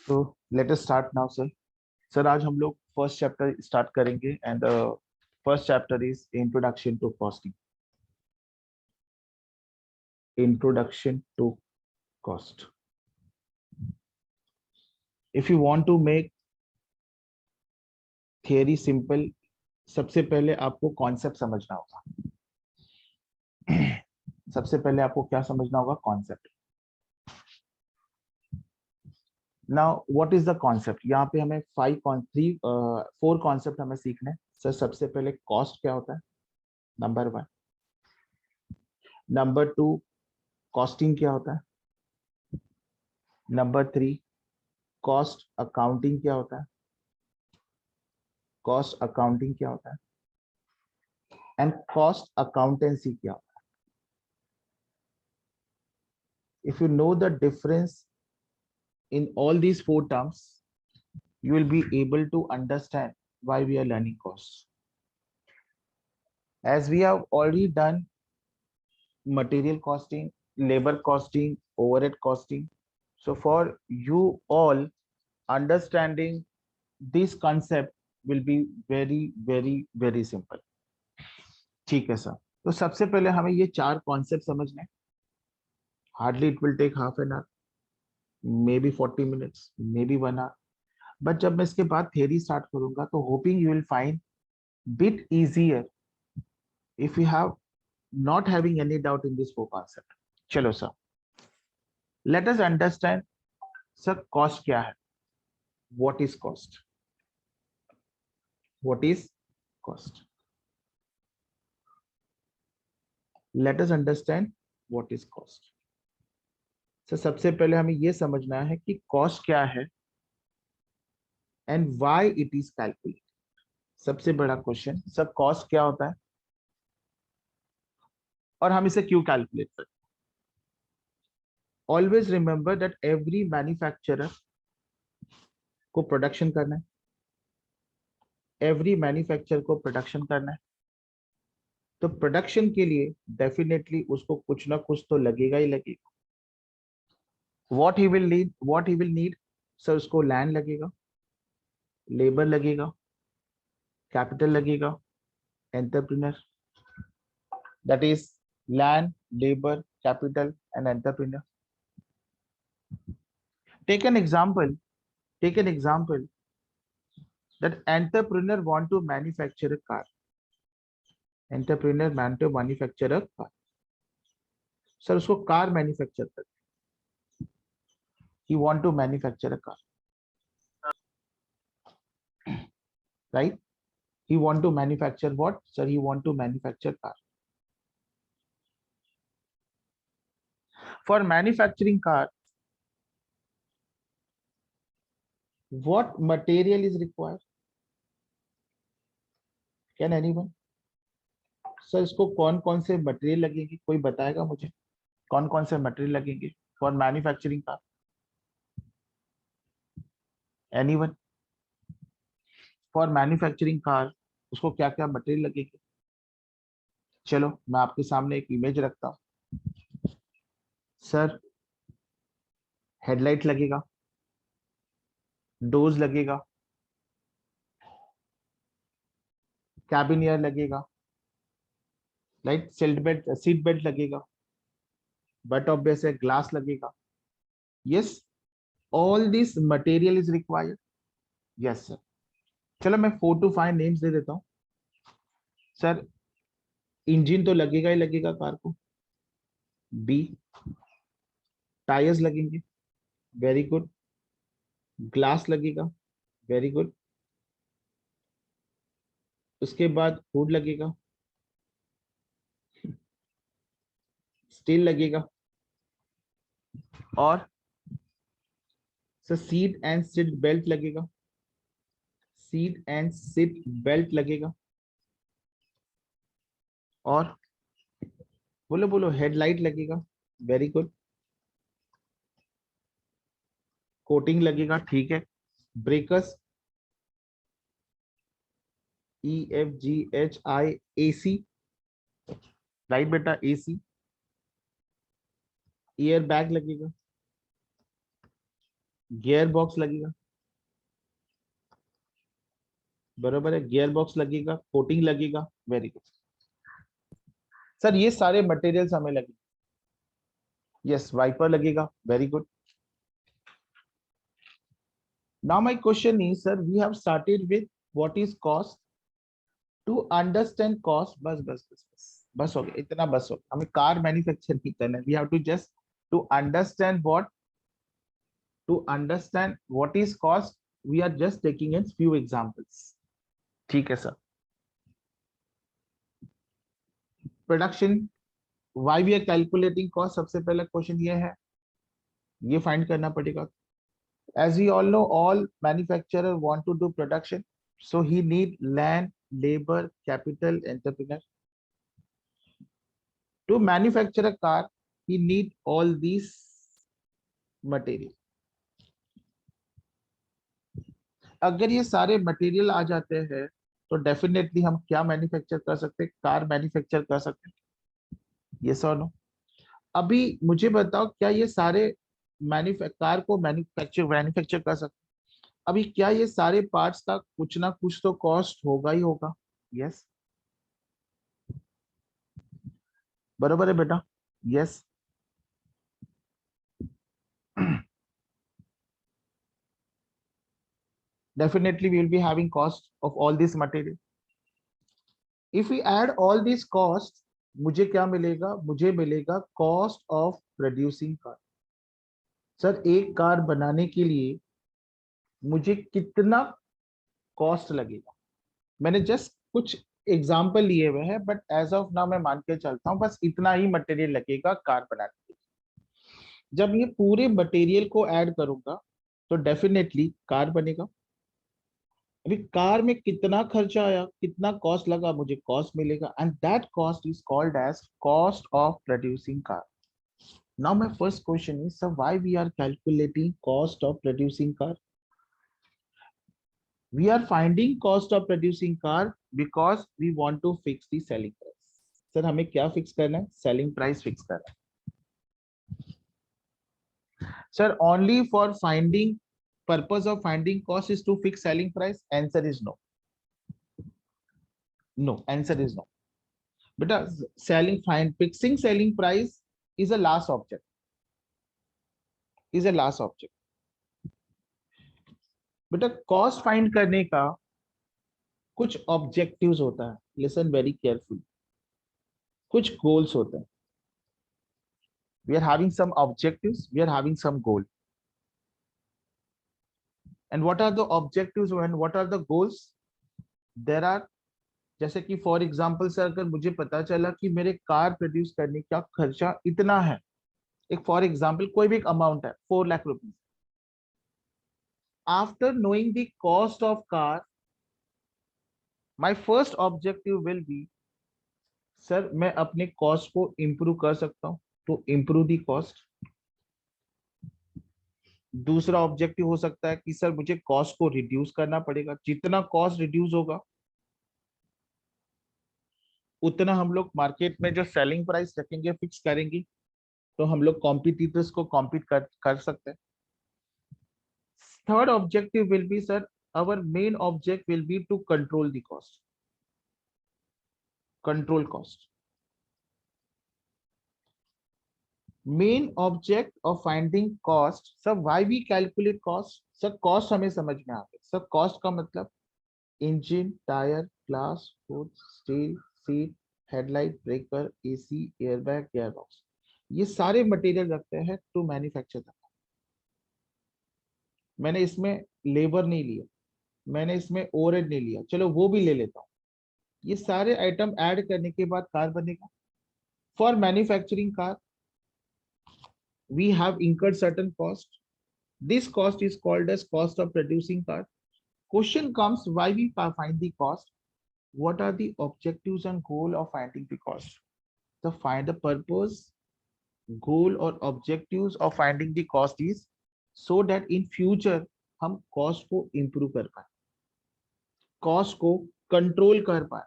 तो let us start now sir. Sir आज हम लोग फर्स्ट चैप्टर स्टार्ट करेंगे and first chapter is introduction to costing. Introduction to cost. If you want to make theory simple, सबसे पहले आपको concept समझना होगा। सबसे पहले आपको क्या समझना होगा? Concept. Now what is the concept? यहाँ पे हमें फोर कॉन्सेप्ट हमें सीखने हैं। सर सबसे पहले कॉस्ट क्या होता है, number one. Number two, costing क्या होता है। नंबर थ्री, कॉस्ट अकाउंटिंग क्या होता है। कॉस्ट अकाउंटिंग क्या होता है एंड कॉस्ट अकाउंटेंसी क्या होता है। If you know the difference in all these four terms, you will be able to understand why we are learning costs. As we have already done material costing, labor costing, overhead costing, so for you all, understanding this concept will be very very very simple. ठीक है sir. तो सबसे पहले हमें ये चार concept समझने। Hardly it will take half an hour, maybe 40 minutes, maybe 1 hour। But जब मैं इसके बाद थियरी स्टार्ट करूंगा तो hoping you will find bit easier if you have not having any doubt in this four concept. चलो sir, let us understand sir cost क्या है। what is cost? what is cost? let us understand what is cost. Sir सबसे पहले हमें यह समझना है कि cost क्या है and why it is calculated. सबसे बड़ा क्वेश्चन, सर cost क्या होता है और हम इसे क्यों कैलकुलेट करते हैं। Always remember that every manufacturer को प्रोडक्शन करना है। एवरी मैन्युफैक्चरर को प्रोडक्शन करना है, तो प्रोडक्शन के लिए डेफिनेटली उसको कुछ ना कुछ तो लगेगा ही लगेगा। What he will need sir, उसको लैंड लगेगा, लेबर लगेगा, कैपिटल लगेगा, entrepreneur. That is land, labour, capital and entrepreneur. Take an example, take an example that entrepreneur want to manufacture a car. Entrepreneur want to manufacture a car. Sir उसको car manufacture कर, he want to manufacture a car, right? He want to manufacture what? Sir, he want to manufacture car. For manufacturing car, what material is required? Can anyone? Sir इसको कौन कौन से material लगेंगे, कोई बताएगा मुझे कौन कौन से मटेरियल लगेंगे for manufacturing car? Anyone? For manufacturing car उसको क्या क्या मटेरियल लगेंगे? चलो मैं आपके सामने एक इमेज रखता हूं। सर हेडलाइट लगेगा, डोज लगेगा, कैबिन एयर लगेगा, राइट, सीट बेल्ट लगेगा, बट ऑब्वियस है ग्लास लगेगा। Yes, all this material is required. Yes sir. चलो मैं 4 to 5 नेम्स दे देता हूँ। सर इंजन तो लगेगा ही लगेगा कार को, बी। टायर्स लगेंगे, वेरी गुड। ग्लास लगेगा, वेरी गुड। उसके बाद हुड लगेगा, स्टील लगेगा, और sir seat and seat belt लगेगा, सीट एंड सीट बेल्ट लगेगा। और बोलो बोलो, हेडलाइट लगेगा, वेरी गुड। कोटिंग लगेगा, ठीक है। ब्रेकर्स, EFGHI, AC, राइट बेटा, AC। ईयर बैग लगेगा, गियर बॉक्स लगेगा, बरोबर है, गियर बॉक्स लगेगा, कोटिंग लगेगा, वेरी गुड सर, ये सारे मटेरियल्स हमें लगे। यस, वाइपर लगेगा, very good. Now my question is sir, we have started with what is cost. To understand cost, बस हो गया, इतना बस हो गया, हमें कार मैन्युफैक्चर नहीं करना है, we have to just to understand what, to understand what is cost, we are just taking in few examples. ठीक है सर। Production, why we are calculating cost, सबसे पहला क्वेश्चन ये है, ये फाइंड करना पड़ेगा। As we all know, all manufacturer want to do production, so he need land, labor, capital, entrepreneur. To manufacture a car, he need all these material. अगर ये सारे मटेरियल आ जाते हैं तो डेफिनेटली हम क्या मैन्युफैक्चर कर सकते हैं, कार मैन्युफैक्चर कर सकते हैं, यस और नो। अभी मुझे बताओ, क्या ये सारे कार को मैन्युफैक्चर कर सकते हैं? अभी क्या ये सारे पार्ट्स का कुछ ना कुछ तो कॉस्ट होगा ही होगा, यस, बरोबर है बेटा, yes. Definitely we will be having cost of all this material. If we add all these costs, मुझे क्या मिलेगा, मुझे मिलेगा cost of producing car. Sir, एक कार बनाने के लिए मुझे कितना कॉस्ट लगेगा? मैंने जस्ट कुछ एग्जांपल लिए हुए हैं, बट एज ऑफ नाउ मैं मान के चलता हूँ बस इतना ही मटेरियल लगेगा कार बनाने के लिए। जब ये पूरे मटेरियल को ऐड करूंगा तो डेफिनेटली कार बनेगा। अभी कार में कितना खर्चा आया, कितना कॉस्ट लगा, मुझे कॉस्ट मिलेगा, and that cost is called as cost of producing car. Now my first question is, sir why we are calculating cost of producing car? We are finding cost of producing car because we want to fix the selling price. Sir हमें क्या fix करना है? Selling price fix करना है। Sir only for finding, purpose of finding cost is to fix selling price? Answer is no. No, answer is no. Beta, fixing selling price is a last object. Is a last object. बेटा cost find करने का कुछ objectives होता है, listen very carefully, कुछ goals होते हैं। We are having some objectives, we are having some goal. And what are the objectives and what are the goals? There are, जैसे कि फॉर एग्जाम्पल सर, अगर मुझे पता चला कि मेरे कार प्रोड्यूस करने का खर्चा इतना है, एक फॉर एग्जाम्पल कोई भी एक अमाउंट है 4 lakh rupees, after knowing the cost of car, my first objective will be, sir मैं अपने कॉस्ट को इंप्रूव कर सकता हूं, टू इंप्रूव द कॉस्ट। दूसरा ऑब्जेक्टिव हो सकता है कि सर मुझे कॉस्ट को रिड्यूस करना पड़ेगा, जितना कॉस्ट रिड्यूस होगा उतना हम लोग मार्केट में जो सेलिंग प्राइस रखेंगे, फिक्स करेंगे, तो हम लोग कॉम्पिटिटर्स को कॉम्पीट कर सकते हैं। Third objective will be, sir our main object will be to control the cost, control cost. Main object of finding cost, sir why we calculate cost? Sir cost हमें समझ में आ गया। सर कॉस्ट का मतलब engine, tyre, glass, food, steel, seat, headlight, breaker, AC, airbag, gearbox, ये सारे material रखते हैं टू मैन्युफैक्चर द। मैंने इसमें लेबर नहीं लिया, मैंने इसमें ओवरहेड नहीं लिया, चलो वो भी ले लेता हूँ। ये सारे आइटम ऐड करने के बाद कार बनेगा। For manufacturing car we have incurred certain cost. This cost is called as cost of producing car. Question comes, why we find the cost? What are the objectives and goal of finding the cost? The find the purpose, goal or objectives of finding the cost is so that in future हम cost को improve कर पाए, cost को control कर पाए,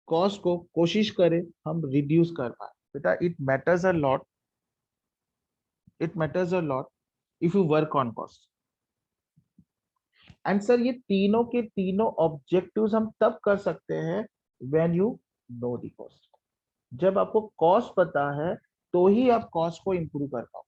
cost को कोशिश करें हम reduce कर पाए। बेटा it matters a lot, it matters a lot if you work on cost. And sir ये तीनों के तीनों ऑब्जेक्टिव्स हम तब कर सकते हैं when you know the cost. जब आपको कॉस्ट पता है तो ही आप कॉस्ट को इंप्रूव कर पाओ,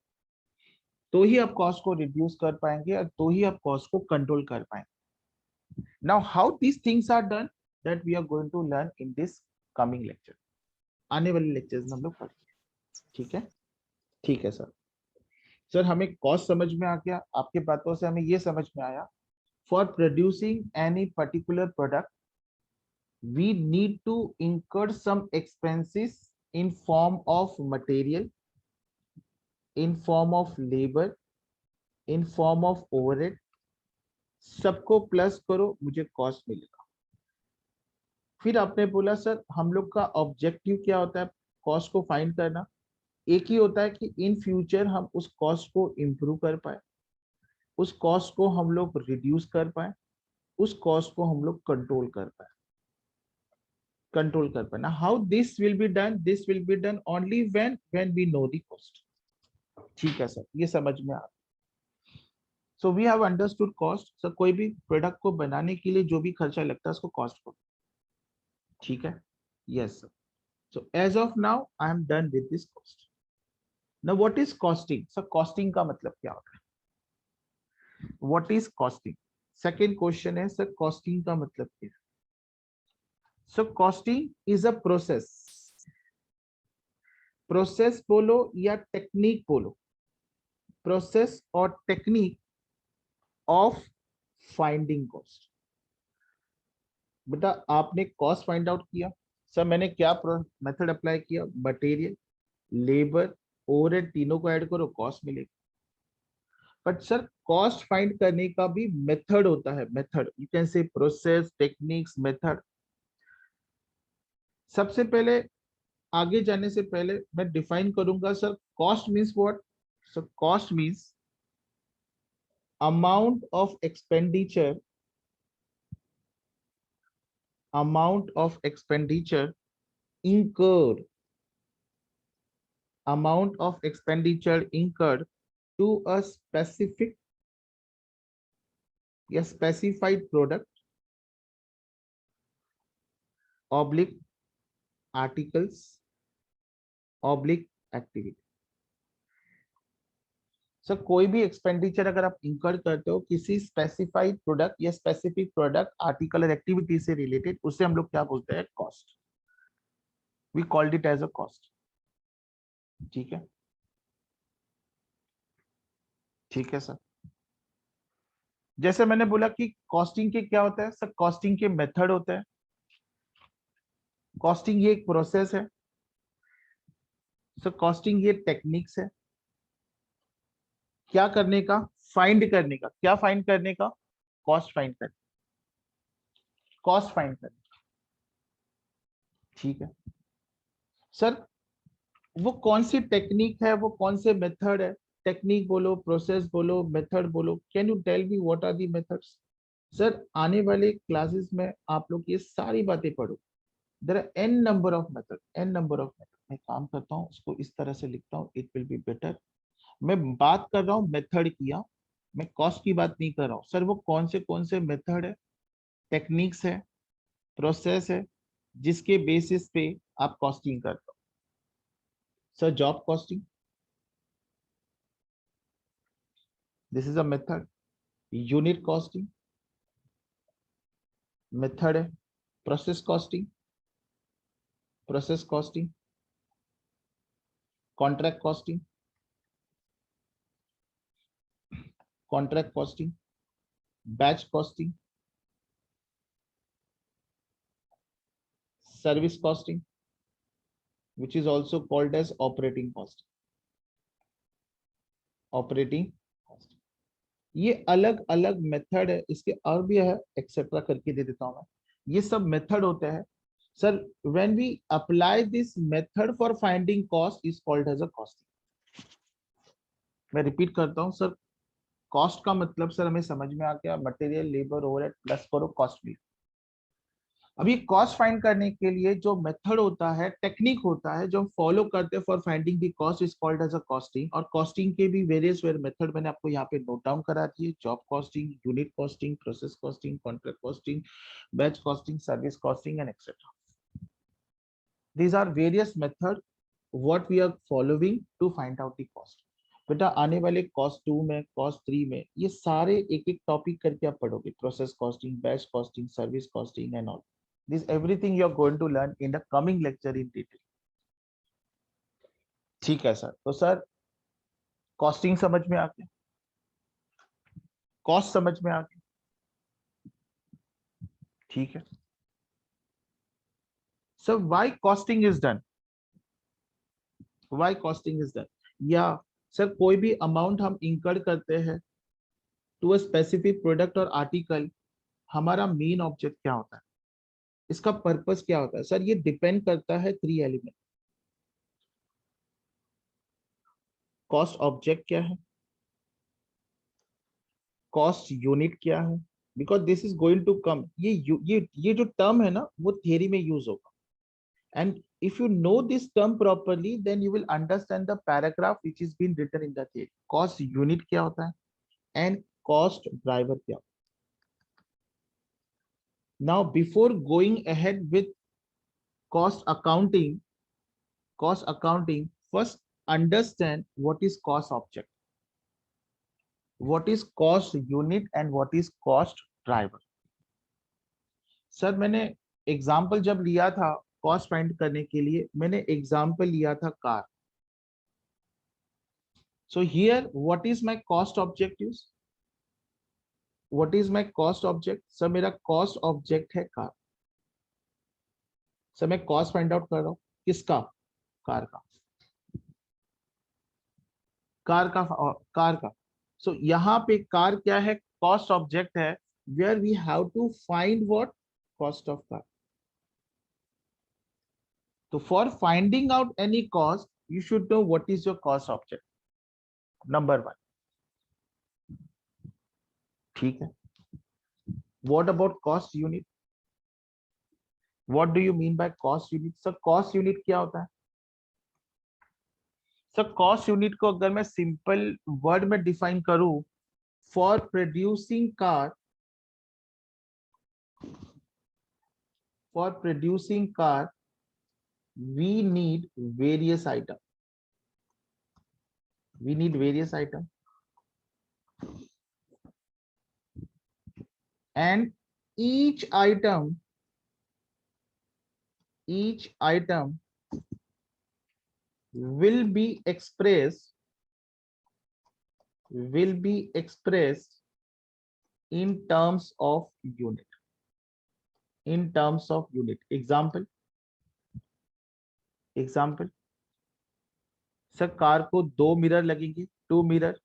तो ही आप कॉस्ट को रिड्यूस कर पाएंगे और तो ही आप कॉस्ट को कंट्रोल कर पाएंगे। Now how these things are done that we are going to learn in this coming lecture. आने वाले लेक्चर्स में हम लोग पढ़ेंगे। ठीक है, ठीक है सर। सर हमें कॉस्ट समझ में आ गया, आपके बातों से हमें ये समझ में आया for producing any particular product we need to incur some expenses in form of material, in form of labor, in form of overhead। सबको प्लस करो मुझे कॉस्ट मिलेगा। फिर आपने बोला सर हम लोग का ऑब्जेक्टिव क्या होता है कॉस्ट को फाइंड करना। एक ही होता है कि इन फ्यूचर हम उस कॉस्ट को इंप्रूव कर पाए, उस कॉस्ट को हम लोग रिड्यूस कर पाए, उस कॉस्ट को हम लोग कंट्रोल कर पाए, कंट्रोल कर पाना। How this will be done, this will be done only when we know the cost. ठीक है सर, ये समझ में आ। So we have understood cost. Sir कोई भी प्रोडक्ट को बनाने के लिए जो भी खर्चा लगता है उसको कॉस्ट को। ठीक है, yes sir. So as of now I am done with this cost. Now what is costing? Sir costing का मतलब क्या होता है? What is costing? Second question है सर कॉस्टिंग का मतलब क्या है? So costing is a process, process बोलो या टेक्निक बोलो, प्रोसेस और टेक्निक ऑफ फाइंडिंग कॉस्ट। बेटा आपने कॉस्ट फाइंड आउट किया, सर मैंने क्या मेथड अप्लाई किया, मटेरियल, लेबर, ओवरहेड तीनों को ऐड करो कॉस्ट मिलेगी। बट सर कॉस्ट फाइंड करने का भी मेथड होता है, method you can say process, techniques, method. सबसे पहले आगे जाने से पहले मैं डिफाइन करूंगा sir cost means what. Sir cost means amount of expenditure, amount of expenditure incurred, amount of expenditure incurred to a specific, a specified product oblique articles oblique activity। Sir कोई भी एक्सपेंडिचर अगर आप incur करते हो किसी specified product या specific product article और activity से रिलेटेड, उसे हम लोग क्या बोलते हैं? Cost. We called it as a cost. ठीक है, ठीक है सर। जैसे मैंने बोला कि कॉस्टिंग के क्या होता है सर, कॉस्टिंग के मेथड होता है, कॉस्टिंग ये एक प्रोसेस है सर, कॉस्टिंग ये टेक्निक्स है। क्या करने का? फाइंड करने का। क्या फाइंड करने का? कॉस्ट फाइंड करने, कॉस्ट फाइंड करने। ठीक है सर, वो कौन सी टेक्निक है, वो कौन से मेथड है? टेक्निक बोलो, प्रोसेस बोलो, मेथड बोलो, can you tell me what are the methods? Sir आने वाले क्लासेस में आप लोग ये सारी बातें पढ़ो। There are n number of method, n number of method. मैं काम करता हूँ उसको इस तरह से लिखता हूँ, इट विल बी बेटर। मैं बात कर रहा हूँ मेथड की, मैं कॉस्ट की बात नहीं कर रहा हूँ। सर वो कौन से मेथड है, टेक्निक्स है, प्रोसेस है जिसके बेसिस पे आप कॉस्टिंग करते हो? Sir job costing, this is a method. Unit costing method है। Process costing, process costing. Contract costing, contract costing. Batch costing, service costing which is also called as operating cost, operating cost. ये अलग अलग method है, इसके और भी है, etcetera करके दे देता हूं मैं। ये सब मेथड होते हैं sir. When we apply this method for finding cost is called as a costing. मैं रिपीट करता हूं सर, कॉस्ट का मतलब सर हमें समझ में आ गया, मटेरियल, लेबर, ओवरहेड प्लस करो कॉस्ट भी। अभी कॉस्ट फाइंड करने के लिए जो मेथड होता है, टेक्निक होता है जो फॉलो करते हैं for finding the cost is called as a costing. और कॉस्टिंग के भी वेरियस मेथड मैंने आपको यहाँ पे नोट डाउन करा दिए। Job costing, unit costing, process costing, contract costing, batch costing, service costing and etcetera. These are various methods what we are following to find out the cost। बेटा आने वाले cost 2 में, कॉस्ट 3 में ये सारे एक एक टॉपिक करके आप पढ़ोगे। Process costing, batch costing, service costing and all this everything you are going to learn in the coming lecture in detail. ठीक है सर। तो सर कॉस्टिंग समझ में आ गया, कॉस्ट समझ में आ गया, ठीक है sir. Why costing is done, why costing is done, या सर कोई भी अमाउंट हम इंकर करते हैं टू अ स्पेसिफिक प्रोडक्ट और आर्टिकल, हमारा मेन ऑब्जेक्ट क्या होता है, इसका पर्पस क्या होता है सर? ये डिपेंड करता है 3 एलिमेंट। कॉस्ट ऑब्जेक्ट क्या है, कॉस्ट यूनिट क्या है, because this is going to come. ये जो टर्म है ना वो थियरी में यूज होगा। And if you know this term properly then you will understand the paragraph which is being written in the theory। cost unit क्या होता है and cost driver क्या होता है। now before going ahead with cost accounting, first understand what is cost object, what is cost unit and what is cost driver। Sir मैंने example जब लिया था कॉस्ट फाइंड करने के लिए, मैंने एग्जाम्पल लिया था car. So here what is my cost objectives, what is my cost object? Sir मेरा कॉस्ट ऑब्जेक्ट है कार। सर मैं कॉस्ट फाइंड आउट कर रहा हूँ किसका? कार का, कार का, कार का। सो यहाँ पे कार क्या है? कॉस्ट ऑब्जेक्ट है, where we have to find what? Cost of car. तो for finding out any cost you should know what is your cost object, number 1। ठीक है। what about cost unit, what do you mean by cost unit? Sir cost unit क्या होता है? Sir cost unit को अगर मैं simple word में define करूं, for producing car, for producing car we need various item, we need various item and each item, each item will be expressed, will be expressed in terms of unit, in terms of unit। Example, example sir car को 2 mirror लगेंगे, 2 mirror,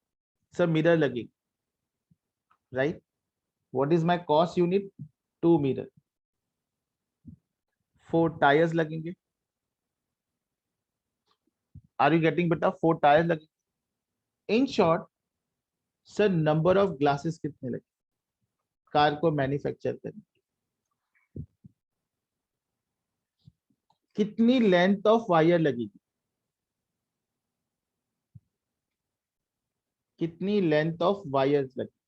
sir mirror लगेंगे, right. What is my cost unit? 2 mirror. 4 tyres लगेंगे, are you getting बेटा? 4 tyres लगेंगे। In short sir number of glasses कितने लगे car को manufacture करने? कितनी लेंथ ऑफ वायर लगेगी, कितनी लेंथ ऑफ वायर्स लगी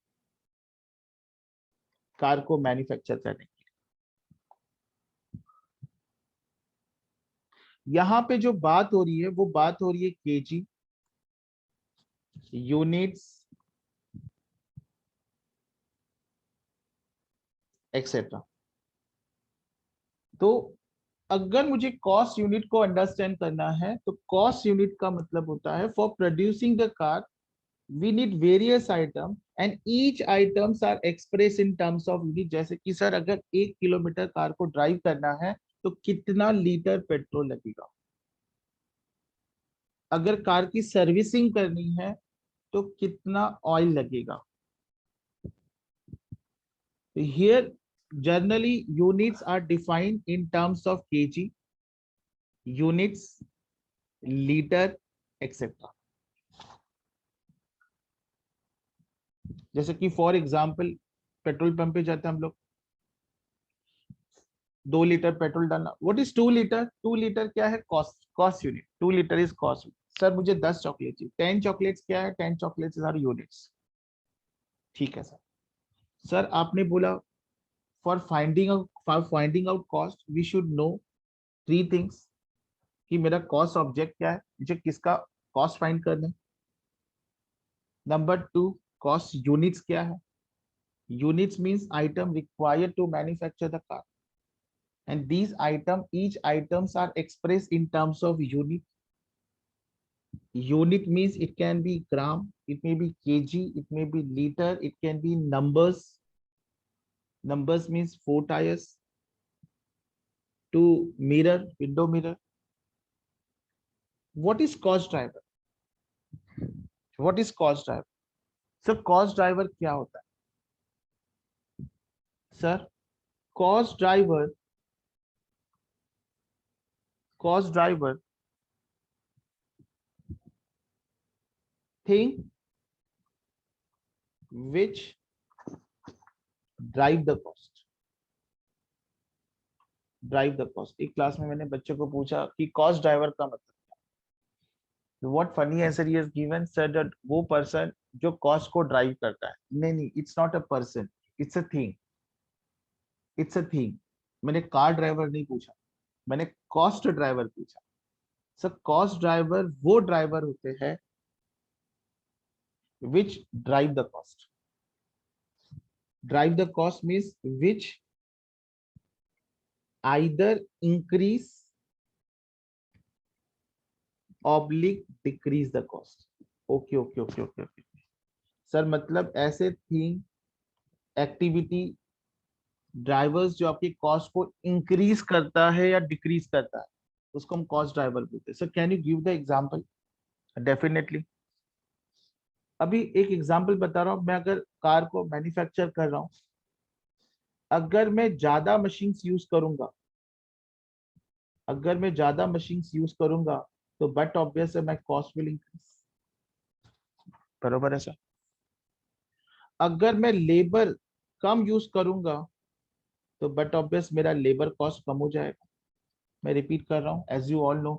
कार को मैन्युफैक्चर करने के लिए? यहाँ पे जो बात हो रही है वो बात हो रही है केजी, यूनिट्स एक्सेट्रा। तो अगर मुझे कॉस्ट यूनिट को अंडरस्टैंड करना है तो कॉस्ट यूनिट का मतलब होता है for producing the car we need various item and each items are expressed in terms of unit। जैसे कि सर अगर 1 किलोमीटर कार को ड्राइव करना है तो कितना लीटर पेट्रोल लगेगा, अगर कार की सर्विसिंग करनी है तो कितना ऑयल लगेगा। Here generally units are defined in terms of kg, units, liter etc। जैसे कि फॉर एग्जांपल पेट्रोल पंप पे जाते हैं हम लोग, 2 लीटर पेट्रोल डालना। What is 2 litre? 2 लीटर क्या है? Cost unit. 2 litre is cost. Sir मुझे 10 चॉकलेट चाहिए। 10 चॉकलेट्स क्या है? 10 चॉकलेट्स आर यूनिट्स। ठीक है सर। सर आपने बोला for finding out cost we should know 3 things, कि मेरा कॉस्ट ऑब्जेक्ट क्या है, मुझे किसका कॉस्ट फाइंड करना है। नंबर 2, कॉस्ट यूनिट्स क्या है? Units means item required to manufacture the car, and these each items are expressed in terms of unit. Unit means it can be gram, it may be kg, it may be liter, it can be numbers. Numbers means 4 tires, 2 mirror, window mirror. What is cost driver? What is cost driver? So cost driver क्या होता है? Sir, cost driver, cost driver thing which drive the cost. Drive the cost. एक class में मैंने बच्चे को पूछा कि कॉस्ट ड्राइवर का मतलब क्या? What funny answer he has given, sir that वो पर्सन जो कॉस्ट को ड्राइव करता है। नहीं नहीं, it's not a person, it's a thing. It's a thing. मैंने कार ड्राइवर नहीं पूछा, मैंने कॉस्ट ड्राइवर पूछा। सर कॉस्ट ड्राइवर वो ड्राइवर होते हैं which drive the cost. Drive the cost means which either increase oblique decrease the cost. Okay okay okay okay okay sir, मतलब ऐसे थिंग एक्टिविटी ड्राइवर्स जो आपकी कॉस्ट को increase करता है या डिक्रीज करता है, उसको हम कॉस्ट ड्राइवर बोलते हैं। Sir can you give the example? Definitely. अभी एक एग्जांपल बता रहा हूं। मैं अगर कार को मैन्युफैक्चर कर रहा हूं, अगर मैं ज्यादा मशीन्स यूज करूंगा, अगर मैं ज्यादा मशीन्स यूज करूंगा, तो बट ऑब्वियस है माय कॉस्ट विल इंक्रीज। बरोबर है सर। अगर मैं लेबर कम यूज करूंगा, तो बट ऑब्वियस मेरा लेबर कॉस्ट कम हो जाएगा। मैं रिपीट कर रहा हूँ, एज यू ऑल नो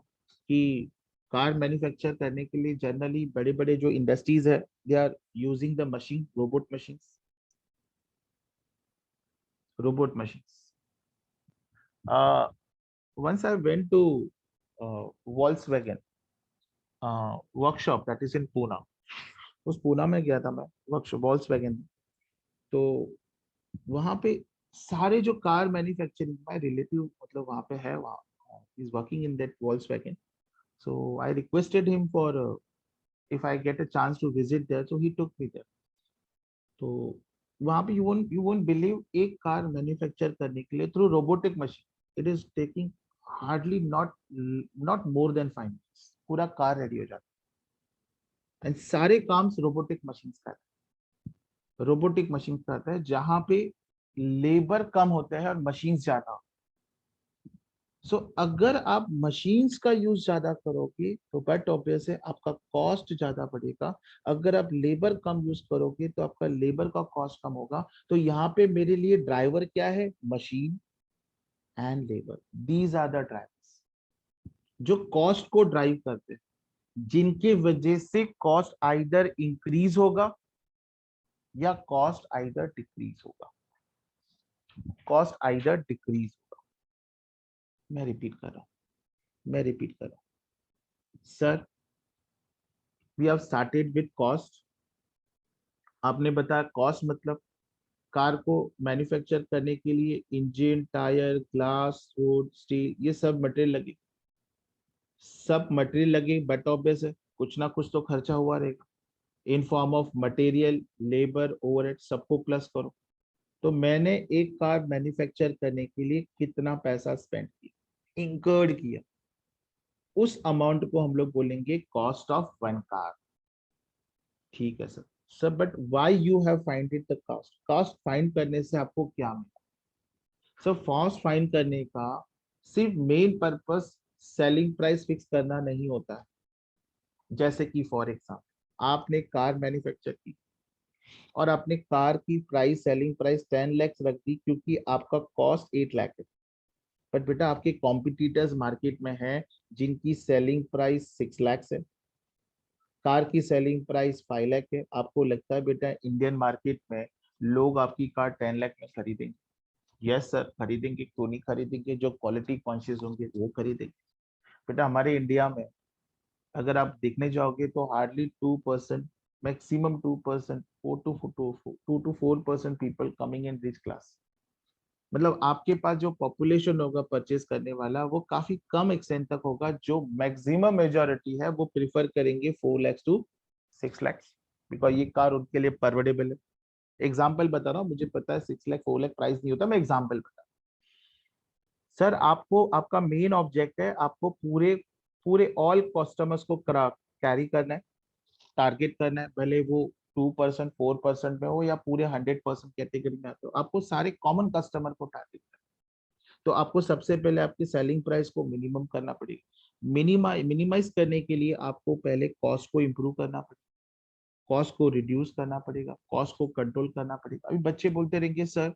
कि कार मैन्युफैक्चर करने के लिए जनरली बड़े बड़े जो इंडस्ट्रीज है, they are using the machine, robot machines. Robot machines. Once I went to Volkswagen workshop that is in Poona. उस पूना में गया था मैं, वर्कशॉप वॉल्क्सवैगन। तो वहां पे सारे जो कार मैन्युफैक्चरिंग, माय रिलेटिव मतलब वहां पे है, वहाँ is working in that Volkswagen. So I requested him for if I get a chance to visit there, so he took me there. तो वहाँ पे you won't believe, एक कार मैन्युफैक्चर करने के लिए through robotic machine it is taking hardly not more than 5 minutes, पूरा car ready हो जाता है। एंड सारे काम रोबोटिक मशीन का है। रोबोटिक मशीन करता है जहाँ पे लेबर कम होते हैं और मशीन ज्यादा। सो अगर आप मशीन्स का यूज ज्यादा करोगे, तो बट ऑब्वियस है आपका कॉस्ट ज्यादा बढ़ेगा। अगर आप लेबर कम यूज करोगे, तो आपका लेबर का कॉस्ट कम होगा। तो यहाँ पे मेरे लिए ड्राइवर क्या है? Machine and labour, these are the drivers जो कॉस्ट को ड्राइव करते हैं, जिनकी वजह से कॉस्ट आइदर इंक्रीज होगा या कॉस्ट आइदर डिक्रीज होगा। कॉस्ट आइदर डिक्रीज होगा। मैं रिपीट कर रहा हूं, मैं रिपीट कर रहा हूं। Sir we have started with cost. आपने बताया कॉस्ट मतलब कार को मैन्युफैक्चर करने के लिए engine, tyre, glass, would, steel, ये सब मटेरियल लगे। सब मटेरियल लगे, बट ऑब्वियस है कुछ ना कुछ तो खर्चा हुआ रहेगा in form of material, labour, overhead, सबको प्लस करो। तो मैंने एक कार मैन्युफैक्चर करने के लिए कितना पैसा स्पेंड किया, इंकर्ड किया, उस अमाउंट को हम लोग बोलेंगे कॉस्ट ऑफ वन कार। ठीक है sir. Sir but why you have find it the cost? Cost find करने से आपको क्या मिला? सर कॉस्ट फाइंड करने का सिर्फ main purpose selling price fix करना नहीं होता है। जैसे कि फॉर एग्जाम्पल आपने कार मैन्युफैक्चर की और आपने कार की प्राइस, सेलिंग प्राइस 10 लाख रख दी, क्योंकि आपका कॉस्ट 8 लाख है। बट बेटा आपके कॉम्पिटिटर्स मार्केट में हैं जिनकी सेलिंग प्राइस 6 लाख है, कार की सेलिंग प्राइस 5 लाख है। आपको लगता है बेटा इंडियन मार्केट में लोग आपकी कार 10 लाख में खरीदेंगे? यस सर खरीदेंगे, क्यों नहीं खरीदेंगे? जो क्वालिटी कॉन्शियस होंगे वो खरीदेंगे। बेटा हमारे इंडिया में अगर आप देखने जाओगे तो hardly 2%, maximum 2%, 4 to 4% people coming in rich class. मतलब आपके पास जो पॉपुलेशन होगा परचेज करने वाला वो काफी कम एक्सटेंट तक होगा, जो मैक्सिमम मेजोरिटी है वो प्रिफर करेंगे 4 लाख टू 6 लाख, बिकॉज ये कार उनके लिए परवडेबल है। एग्जाम्पल बता रहा हूँ, मुझे पता है 6 लाख 4 लाख प्राइस नहीं होता, मैं एग्जाम्पल बता रहा हूँ। सर आपको आपका मेन ऑब्जेक्ट है, आपको पूरे पूरे ऑल कस्टमर्स को कैरी करना है, टारगेट करना है, भले वो 2% 4% में हो या पूरे 100% कैटेगरी में आते हो, आपको सारे कॉमन कस्टमर को टारगेट करना है। तो आपको सबसे पहले आपकी सेलिंग प्राइस को मिनिमम करना पड़ेगा। मिनिमाइज करने के लिए आपको पहले कॉस्ट को इम्प्रूव करना पड़ेगा, कॉस्ट को रिड्यूस करना पड़ेगा, कॉस्ट को कंट्रोल करना पड़ेगा। अभी बच्चे बोलते रहेंगे सर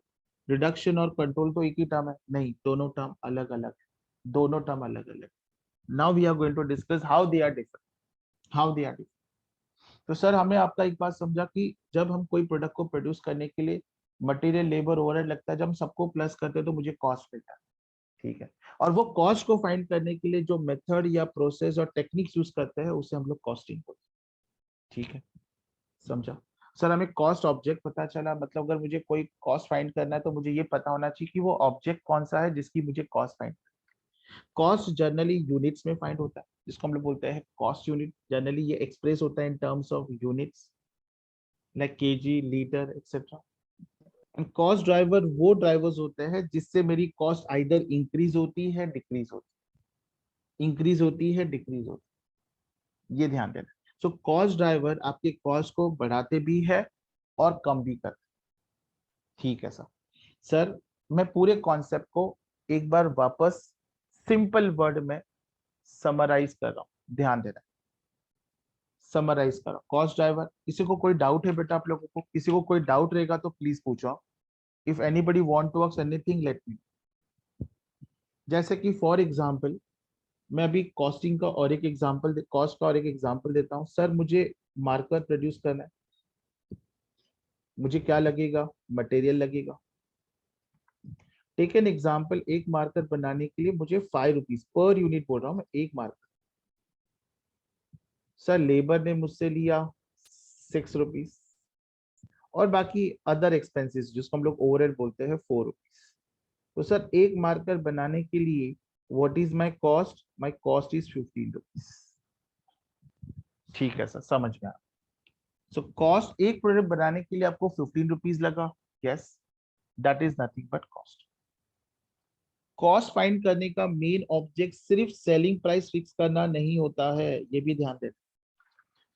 रिडक्शन और कंट्रोल तो एक ही टर्म है, नहीं दोनों टर्म अलग अलग है, दोनों टर्म अलग अलग। Now we are going to discuss how they are different, how they are different. तो सर हमें आपका एक बात समझा कि जब हम कोई प्रोडक्ट को प्रोड्यूस करने के लिए मटेरियल लेबर ओवरहेड लगता है, जब हम सबको प्लस करते हैं तो मुझे कॉस्ट मिलता है, ठीक है। और वो कॉस्ट को फाइंड करने के लिए जो मेथड या प्रोसेस और टेक्निक्स यूज करते हैं उसे हम लोग कॉस्टिंग बोलते हैं, ठीक है। समझा? सर हमें कॉस्ट ऑब्जेक्ट पता चला, मतलब अगर मुझे कोई कॉस्ट फाइंड करना है तो मुझे ये पता होना चाहिए कि वो ऑब्जेक्ट कौन सा है जिसकी मुझे cost find. Cost generally units में फाइंड होता है, जिसको हम लोग बोलते हैं कॉस्ट यूनिट। जनरली ये एक्सप्रेस होता है in terms of units like KG, litre etcetera. And cost driver वो ड्राइवर्स होते हैं जिससे मेरी कॉस्ट आइदर इंक्रीज होती है डिक्रीज होती है, इंक्रीज होती है डिक्रीज होती है, ये ध्यान देना। सो कॉस्ट ड्राइवर आपके कॉस्ट को बढ़ाते भी है और कम भी करते, ठीक है सर। सर मैं पूरे कॉन्सेप्ट को एक बार वापस सिंपल वर्ड में समराइज कर रहा हूं, ध्यान देना। समराइज करो कॉस्ट ड्राइवर। किसी को कोई डाउट है बेटा? आप लोगों को किसी को कोई डाउट रहेगा तो प्लीज पूछो। If anybody want to ask anything let me. जैसे कि फॉर एग्जांपल मैं अभी कॉस्टिंग का और एक एग्जांपल, कॉस्ट का और एक एग्जांपल देता हूं। सर मुझे मार्कर प्रोड्यूस करना है, मुझे क्या लगेगा? मटेरियल लगेगा। टेक एन एग्जाम्पल, एक मार्कर बनाने के लिए मुझे 5 रुपीज पर यूनिट बोल रहा हूँ मैं, एक मार्कर। सर लेबर ने मुझसे लिया 6 रुपीज, और बाकी अदर एक्सपेंसेस जिसको हम लोग ओवरहेड बोलते हैं 4 रुपीज। तो सर एक मार्कर बनाने के लिए what is my cost? My cost is 15 rupees, ठीक है सर, समझ में आया। सो कॉस्ट एक प्रोडक्ट बनाने के लिए आपको 15 रुपीज लगा, yes, that is nothing but cost. Cost find करने का मेन ऑब्जेक्ट सिर्फ सेलिंग प्राइस फिक्स करना नहीं होता है, ये भी ध्यान देना।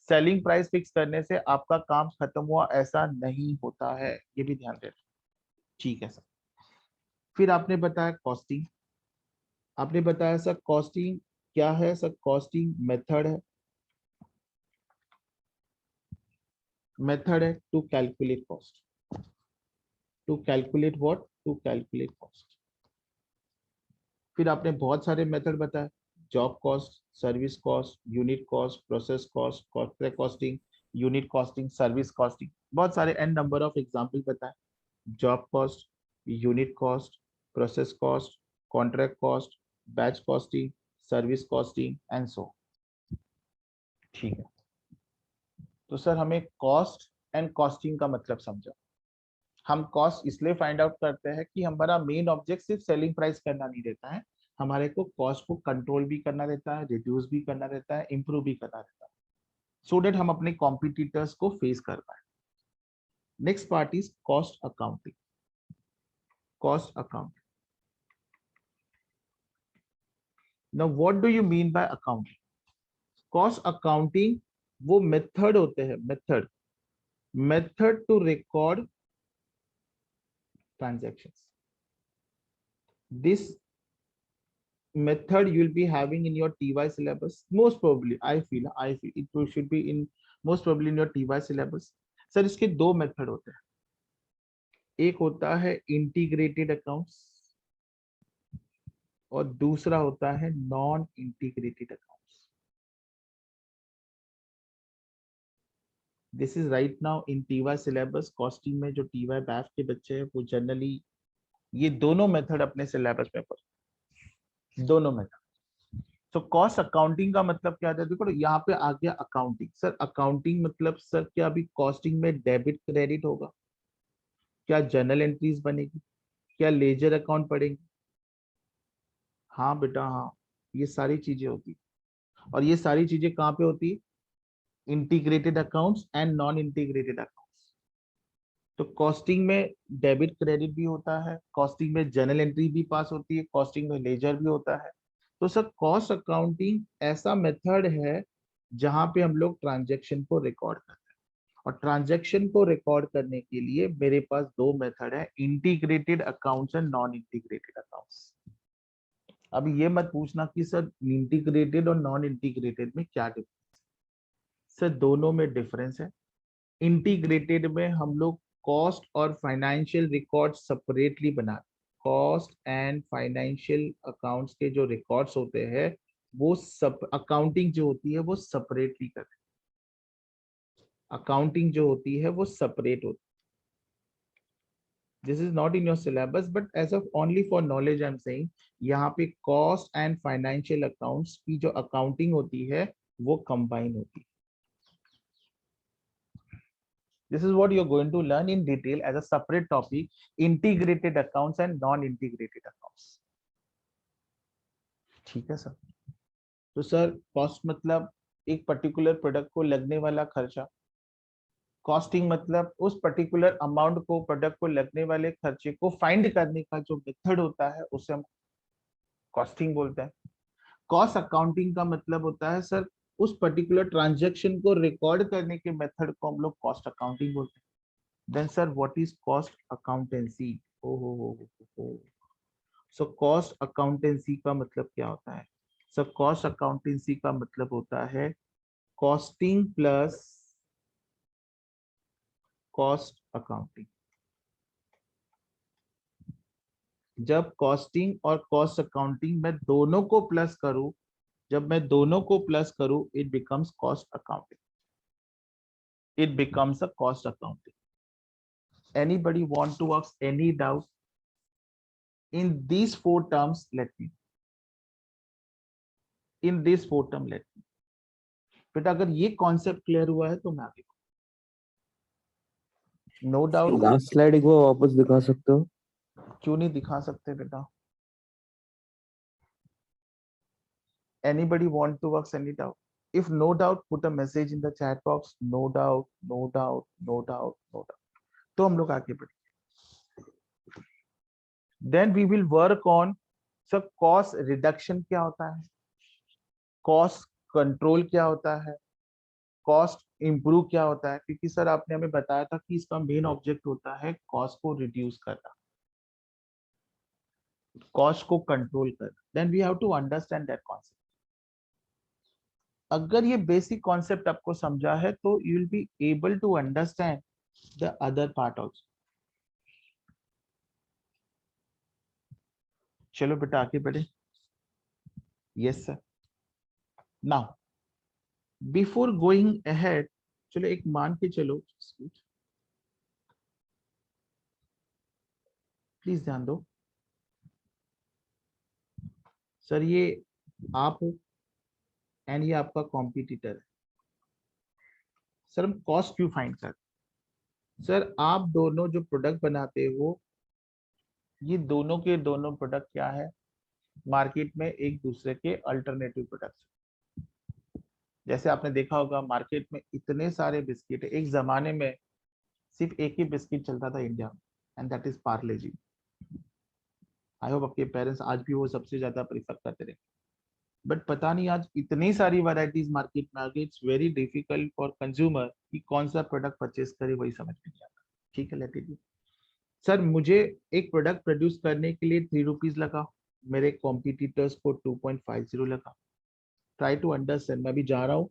सेलिंग प्राइस फिक्स करने से आपका काम खत्म हुआ ऐसा नहीं होता है, ये भी ध्यान देना, ठीक है सर। फिर आपने बताया कॉस्टिंग, आपने बताया सर कॉस्टिंग क्या है? सर कॉस्टिंग मेथड है, मेथड है to calculate cost. To calculate what? To calculate cost. फिर आपने बहुत सारे मेथड बताए, job cost, service cost, unit cost, process cost, contract costing, unit costing, service costing, बहुत सारे एन नंबर ऑफ एग्जाम्पल बताए। Job cost, unit cost, process cost, contract cost, batch costing, service costing and so, ठीक है। तो sir हमें cost and costing का मतलब समझा। हम कॉस्ट इसलिए फाइंड आउट करते हैं कि हमारा मेन ऑब्जेक्ट सिर्फ सेलिंग प्राइस करना नहीं रहता है, हमारे को कॉस्ट को कंट्रोल भी करना रहता है, रिड्यूस भी करना रहता है, इंप्रूव भी करना रहता है, सो डेट हम अपने कॉम्पिटिटर्स को फेस कर पाए। Next part is cost accounting. Cost accounting, now what do you mean by accounting? Cost accounting वो मेथड होते हैं, method, method to record transactions. This method you'll be having in your TY syllabus most probably, I feel should be in most probably in your TY syllabus. Sir इसके दो method होते हैं, एक होता है इंटीग्रेटेड अकाउंट्स, और दूसरा होता है non integrated accounts. This is right now in TY syllabus. Costing में जो टीवाई बैफ के बच्चे हैं वो जनरली ये दोनों मेथड अपने सिलेबस में पढ़ते, दोनों मेथड। तो कॉस्ट अकाउंटिंग का मतलब क्या था, देखो यहाँ पे आ गया अकाउंटिंग। सर अकाउंटिंग मतलब सर क्या अभी कॉस्टिंग में डेबिट क्रेडिट होगा, क्या जर्नल एंट्रीज बनेगी, क्या लेजर अकाउंट पढ़ेंगे? हाँ बेटा हाँ, ये सारी चीजें होती। और ये सारी चीजें कहाँ पे होती? Integrated accounts and non integrated accounts. तो कॉस्टिंग में डेबिट क्रेडिट भी होता है, कॉस्टिंग में जर्नल एंट्री भी पास होती है, कॉस्टिंग में लेजर भी होता है। तो सर कॉस्ट अकाउंटिंग ऐसा मेथड है जहां पे हम लोग ट्रांजेक्शन को रिकॉर्ड करते हैं। और ट्रांजेक्शन को रिकॉर्ड करने के लिए मेरे पास दो मेथड है, integrated accounts and non integrated accounts. अब ये मत पूछना कि सर इंटीग्रेटेड और नॉन इंटीग्रेटेड में क्या डिफरेंस। सर दोनों में डिफरेंस है। इंटीग्रेटेड में हम लोग कॉस्ट और फाइनेंशियल रिकॉर्ड सेपरेटली बनाते, कॉस्ट एंड फाइनेंशियल अकाउंट्स के जो रिकॉर्ड्स होते हैं वो सब अकाउंटिंग जो होती है वो सेपरेटली करते हैं। अकाउंटिंग जो होती है वो सेपरेट होती है। This is not in your syllabus but as of only for knowledge I am saying, यहाँ पे कॉस्ट एंड फाइनेंशियल अकाउंट्स की जो अकाउंटिंग होती है वो कंबाइन होती है। This is what you're going to learn in detail as a separate topic, integrated accounts and non-integrated accounts. ठीक है सर। तो सर कॉस्ट मतलब एक पर्टिकुलर प्रोडक्ट को लगने वाला खर्चा, कॉस्टिंग मतलब उस पर्टिकुलर अमाउंट को, प्रोडक्ट को लगने वाले खर्चे को फाइंड करने का जो मेथड होता है उसे हम कॉस्टिंग बोलते हैं। कॉस्ट अकाउंटिंग का मतलब होता है सर उस पर्टिकुलर ट्रांजेक्शन को रिकॉर्ड करने के मेथड को हम लोग कॉस्ट अकाउंटिंग बोलते हैं। Then sir, what is cost accountancy? Oh. So cost accountancy का मतलब क्या होता है? So cost accountancy का मतलब होता है costing plus cost accounting। जब कॉस्टिंग और कॉस्ट अकाउंटिंग मैं दोनों को प्लस करूं, जब मैं दोनों को प्लस करूं, it becomes cost accounting, it becomes a cost accounting. Anybody want to ask any doubt in these four terms? Let me in this four term let me बेटा अगर ये कॉन्सेप्ट क्लियर हुआ है तो मैं आगे, नो डाउट। लास्ट स्लाइड एक बार वापस दिखा सकते हो? क्यों नहीं दिखा सकते बेटा? Anybody want to work any doubt? If no doubt put a message in the chat box, no doubt no doubt no doubt no doubt. तो हम लोग आगे बढ़े, then we will work on सब कॉस्ट रिडक्शन क्या होता है, cost control क्या होता है, कॉस्ट इंप्रूव क्या होता है, क्योंकि सर आपने हमें बताया था कि इसका मेन ऑब्जेक्ट होता है कॉस्ट को रिड्यूस करना, कॉस्ट को कंट्रोल करना। Then we have to understand that concept. अगर ये बेसिक कॉन्सेप्ट आपको समझा है तो you will be able to understand the other part also. चलो बेटा आगे बढ़े। Yes sir. Now before going ahead, चलो एक मान के चलो, प्लीज ध्यान दो। सर ये आप हो एंड ये आपका कॉम्पिटिटर है। सर हम कॉस्ट क्यों फाइंड करते? सर आप दोनों जो प्रोडक्ट बनाते हो, ये दोनों के दोनों प्रोडक्ट क्या है, मार्केट में एक दूसरे के अल्टरनेटिव प्रोडक्ट्स। जैसे आपने देखा होगा मार्केट में इतने सारे बिस्किट है, एक जमाने में सिर्फ एक ही बिस्किट चलता था इंडिया में and that is Parle G. I hope आपके पेरेंट्स आज भी वो सबसे ज्यादा प्रीफर करते रहे। बट पता नहीं आज इतनी सारी वैरायटीज मार्केट में आ गई, it's very difficult for consumer कि कौन सा प्रोडक्ट परचेस करे, वही समझ में नहीं आता। ठीक है लेट इट। सर मुझे एक प्रोडक्ट प्रोड्यूस करने के लिए 3 रुपीज लगा, मेरे कॉम्पिटिटर्स को 2.50 लगा। ट्राई टू अंडरस्टैंड, मैं भी जा रहा हूँ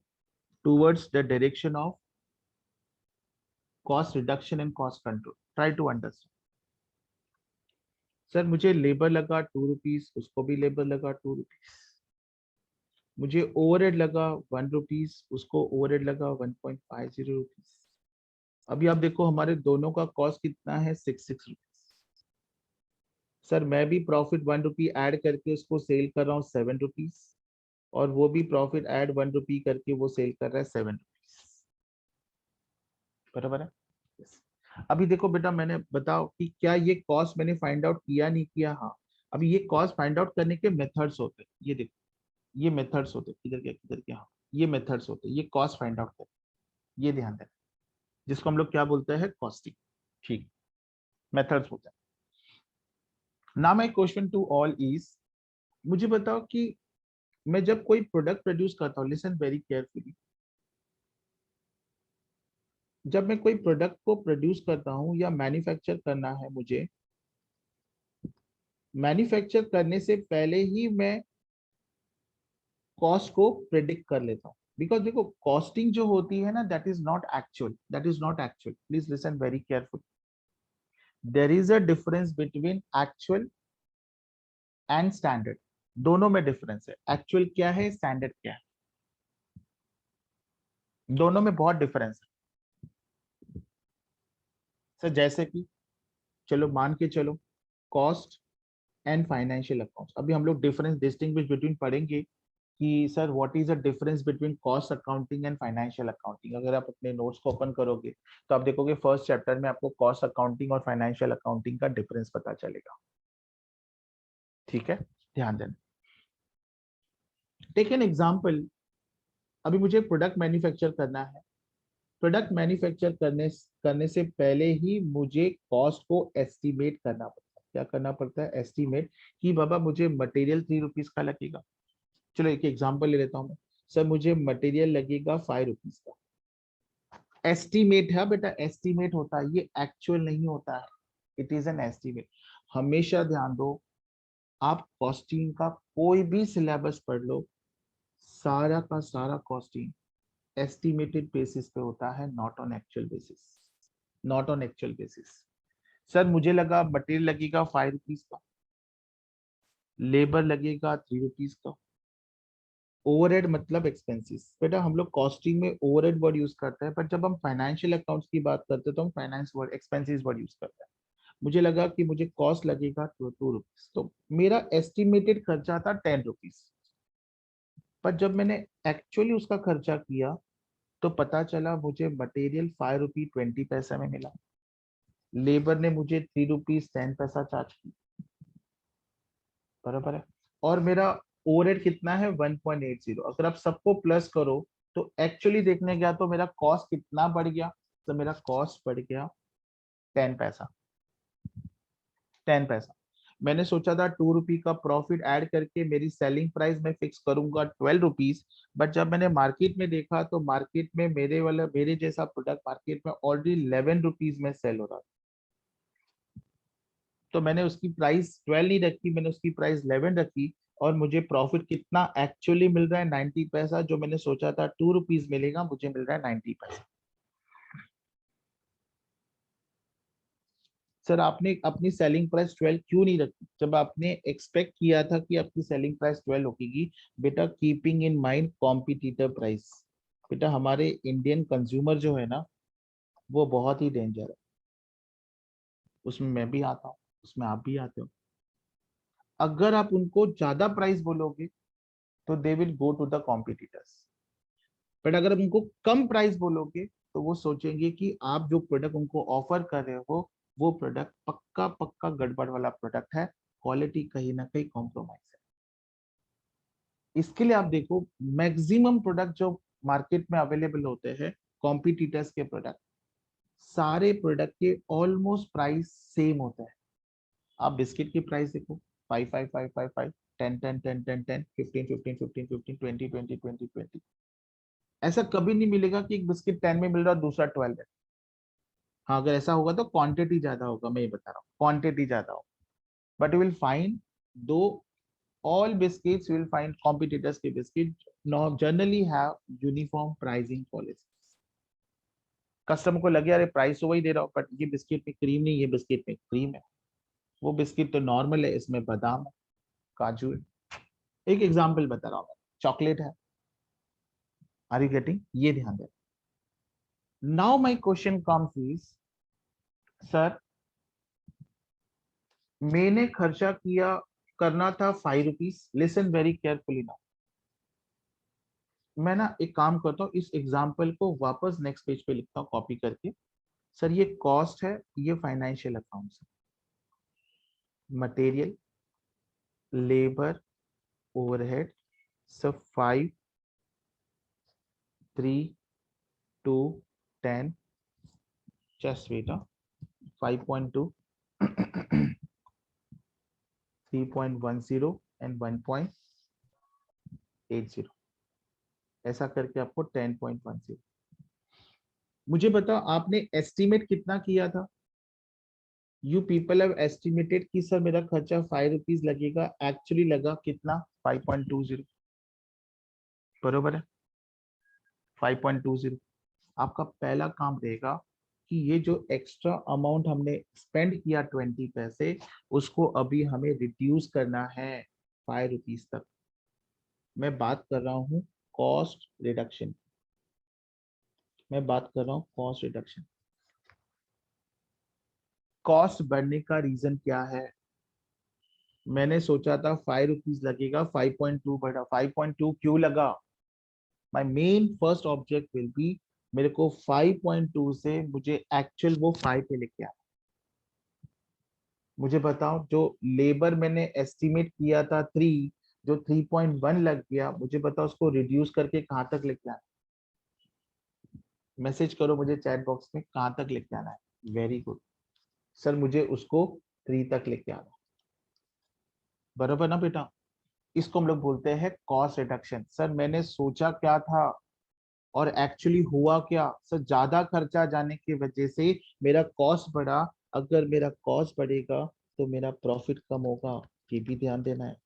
towards the direction of cost reduction and cost control. Try to understand. Sir मुझे लेबर लगा 2 रुपीज, उसको भी लेबर लगा 2 रुपीज। मुझे ओवरहेड लगा 1 रुपीज, उसको ओवरहेड लगा 1.50 रुपीज। अभी आप देखो हमारे दोनों का कॉस्ट कितना है, 6 रुपीज। सर मैं भी प्रॉफिट 1 रुपी ऐड करके उसको सेल कर रहा हूँ 7 रुपीज, और वो भी प्रॉफिट ऐड 1 रुपी करके वो सेल कर रहा है 7 रुपीज। बराबर है। Yes. अभी देखो बेटा, मैंने बताओ कि क्या ये कॉस्ट मैंने फाइंड आउट किया नहीं किया। हाँ, अभी ये कॉस्ट फाइंड आउट करने के मेथड्स होते हैं, ये देखो ये मेथड्स होते हैं, किधर क्या किधर क्या। हाँ, ये मेथड्स होते हैं, ये कॉस्ट फाइंड आउट करते हैं, ये ध्यान देना, जिसको हम लोग क्या बोलते हैं, कॉस्टिंग। ठीक, मेथड्स होते हैं। Now my question to all is, मुझे बताओ कि मैं जब कोई प्रोडक्ट प्रोड्यूस करता हूँ, लिसन वेरी केयरफुली, जब मैं कोई प्रोडक्ट को प्रोड्यूस करता हूँ या मैन्युफैक्चर करना है मुझे, मैन्युफैक्चर करने से पहले ही मैं कॉस्ट को प्रिडिक्ट कर लेता हूँ। बिकॉज देखो कॉस्टिंग जो होती है ना, that is not actual, that is not actual, please listen very careful. There is a difference between actual and standard. दोनों में डिफरेंस है, एक्चुअल क्या है, स्टैंडर्ड क्या है, दोनों में बहुत डिफरेंस है। सर जैसे कि चलो मान के चलो, कॉस्ट एंड फाइनेंशियल अकाउंट्स, अभी हम लोग डिफरेंस डिस्टिंग्विश बिटवीन पढ़ेंगे कि sir what is the difference between cost accounting and financial accounting. अगर आप अपने नोट्स को ओपन करोगे तो आप देखोगे फर्स्ट चैप्टर में आपको कॉस्ट अकाउंटिंग और फाइनेंशियल अकाउंटिंग का डिफरेंस पता चलेगा। ठीक है, ध्यान देना। टेक एन एग्जांपल, अभी मुझे प्रोडक्ट मैन्युफैक्चर करना है। प्रोडक्ट मैन्युफैक्चर करने से पहले ही मुझे कॉस्ट को एस्टिमेट करना पड़ता है। क्या करना पड़ता है, एस्टिमेट, कि बाबा मुझे मटेरियल 3 रुपीज का लगेगा। चलो एक एग्जांपल ले लेता हूँ मैं। सर मुझे मटेरियल लगेगा 5 रुपीज का। एस्टिमेट है बेटा, एस्टिमेट होता है, ये एक्चुअल नहीं होता है, इट इज एन एस्टिमेट। हमेशा ध्यान दो, आप कॉस्टिंग का कोई भी सिलेबस पढ़ लो, सारा का सारा कॉस्टिंग एस्टिमेटेड बेसिस पे होता है, not on actual basis, not on actual basis. Sir मुझे लगा मटेरियल लगेगा 5 रुपीज का, लेबर लगेगा 3 रुपीज का, ओवरहेड मतलब एक्सपेंसेस। बेटा हम लोग कॉस्टिंग में ओवरहेड वर्ड यूज करते हैं, पर जब हम फाइनेंशियल अकाउंट्स की बात करते हैं तो हम finance word, expenses word use करते हैं। मुझे लगा कि मुझे कॉस्ट लगेगा 2 रुपीज, तो मेरा एस्टिमेटेड खर्चा था 10 रुपीज। पर जब मैंने एक्चुअली उसका खर्चा किया तो पता चला मुझे मटेरियल 5 रुपी 20 पैसे में मिला, लेबर ने मुझे 3 रुपीज 10 पैसा चार्ज की। बराबर है। और मेरा ओवरहेड कितना है, 1.80। अगर आप सबको प्लस करो तो एक्चुअली देखने गया तो मेरा कॉस्ट कितना बढ़ गया, तो मेरा कॉस्ट बढ़ गया 10 पैसा, 10 पैसा। मैंने सोचा था 2 रुपी का प्रॉफिट ऐड करके मेरी सेलिंग प्राइस में फिक्स करूंगा 12 रुपीज, बट जब मैंने मार्केट में देखा तो मार्केट में मेरे जैसा प्रोडक्ट मार्केट में ऑलरेडी 11 रुपीज में सेल हो रहा था। तो मैंने उसकी प्राइस 12 नहीं रखी, मैंने उसकी प्राइस 11 रखी, और मुझे प्रॉफिट कितना एक्चुअली मिल रहा है, 90 पैसा। जो मैंने सोचा था 2 रुपीज मिलेगा, मुझे मिल रहा है 90 पैसा। सर आपने अपनी सेलिंग प्राइस 12 क्यों नहीं रखी, जब आपने एक्सपेक्ट किया था कि आपकी सेलिंग प्राइस 12 होगी। बेटा keeping in mind competitor price. बेटा हमारे इंडियन कंज्यूमर जो है ना, वो बहुत ही डेंजर है, उसमें मैं भी आता हूँ, उसमें आप भी आते हो। अगर आप उनको ज्यादा प्राइस बोलोगे तो they will go to the competitors, but अगर आप उनको कम प्राइस बोलोगे तो वो सोचेंगे कि आप जो प्रोडक्ट उनको ऑफर कर रहे हो वो प्रोडक्ट पक्का पक्का गड़बड़ वाला प्रोडक्ट है, क्वालिटी कहीं ना कहीं कॉम्प्रोमाइज है। इसके लिए आप देखो मैक्सिमम प्रोडक्ट जो मार्केट में अवेलेबल होते हैं, कॉम्पिटिटर्स के प्रोडक्ट, सारे प्रोडक्ट के ऑलमोस्ट प्राइस सेम होता है। आप बिस्किट की प्राइस देखो, 5 5 5 5 5, 10 10 10 10 10, 15 15 15 15 20 20 20 20। ऐसा कभी नहीं मिलेगा कि एक बिस्किट 10 में मिल रहा है दूसरा 12 है। हाँ अगर ऐसा होगा तो क्वांटिटी ज्यादा होगा, मैं ये बता रहा हूँ क्वांटिटी ज्यादा होगा, बट यू विल फाइंड दो all biscuits you will find competitors के biscuit now generally have uniform pricing policy। Customer को लगे अरे प्राइस तो वही दे रहा हूँ, बट ये बिस्किट में क्रीम नहीं, ये बिस्किट में क्रीम है। वो बिस्किट तो नॉर्मल है, इसमें बादाम है, काजू है। एक एग्जाम्पल बता रहा हूँ मैं, चॉकलेट है। Are you getting? ये ध्यान दे। Now my question comes is, sir मैंने खर्चा किया, करना था 5 rupees. Listen very carefully now. मैं ना एक काम करता हूँ, इस एग्जाम्पल को वापस नेक्स्ट पेज पे लिखता हूँ कॉपी करके। सर ये कॉस्ट है, ये फाइनेंशियल अकाउंट्स है। मटेरियल, लेबर, ओवरहेड, सब 5, 3, 2, 10, just wait, 5.2, 3.10 and 1.80, ऐसा करके आपको 10.10। मुझे बताओ आपने एस्टिमेट कितना किया था? यू पीपल हैव एस्टिमेटेड कि सर मेरा खर्चा 5 रुपीज लगेगा, एक्चुअली लगा कितना? 5.20। बरोबर है, 5.20। आपका पहला काम रहेगा कि ये जो एक्स्ट्रा अमाउंट हमने स्पेंड किया 20 पैसे, उसको अभी हमें रिड्यूस करना है 5 रुपीज तक। मैं बात कर रहा हूँ कॉस्ट रिडक्शन, मैं बात कर रहा हूँ कॉस्ट रिडक्शन। कॉस्ट बढ़ने का रीजन क्या है? मैंने सोचा था 5 रुपीज लगेगा, 5.2 बढ़ा। 5.2 क्यों लगा? My main first object will B, मेरे को 5.2 से मुझे एक्चुअल वो 5 पे लेके आना। मुझे बताओ, जो लेबर मैंने एस्टिमेट किया था 3, जो 3.1 लग गया, मुझे बताओ उसको रिड्यूस करके कहाँ तक लेके आना? मैसेज करो मुझे चैट बॉक्स में, कहाँ तक लेके आना है। वेरी गुड सर, मुझे उसको 3 तक लेके आना। बराबर ना बेटा? इसको हम लोग बोलते हैं कॉस्ट रिडक्शन। सर मैंने सोचा क्या था और एक्चुअली हुआ क्या? सर ज्यादा खर्चा जाने की वजह से मेरा कॉस्ट बढ़ा। अगर मेरा कॉस्ट बढ़ेगा तो मेरा प्रॉफिट कम होगा, ये भी ध्यान देना है,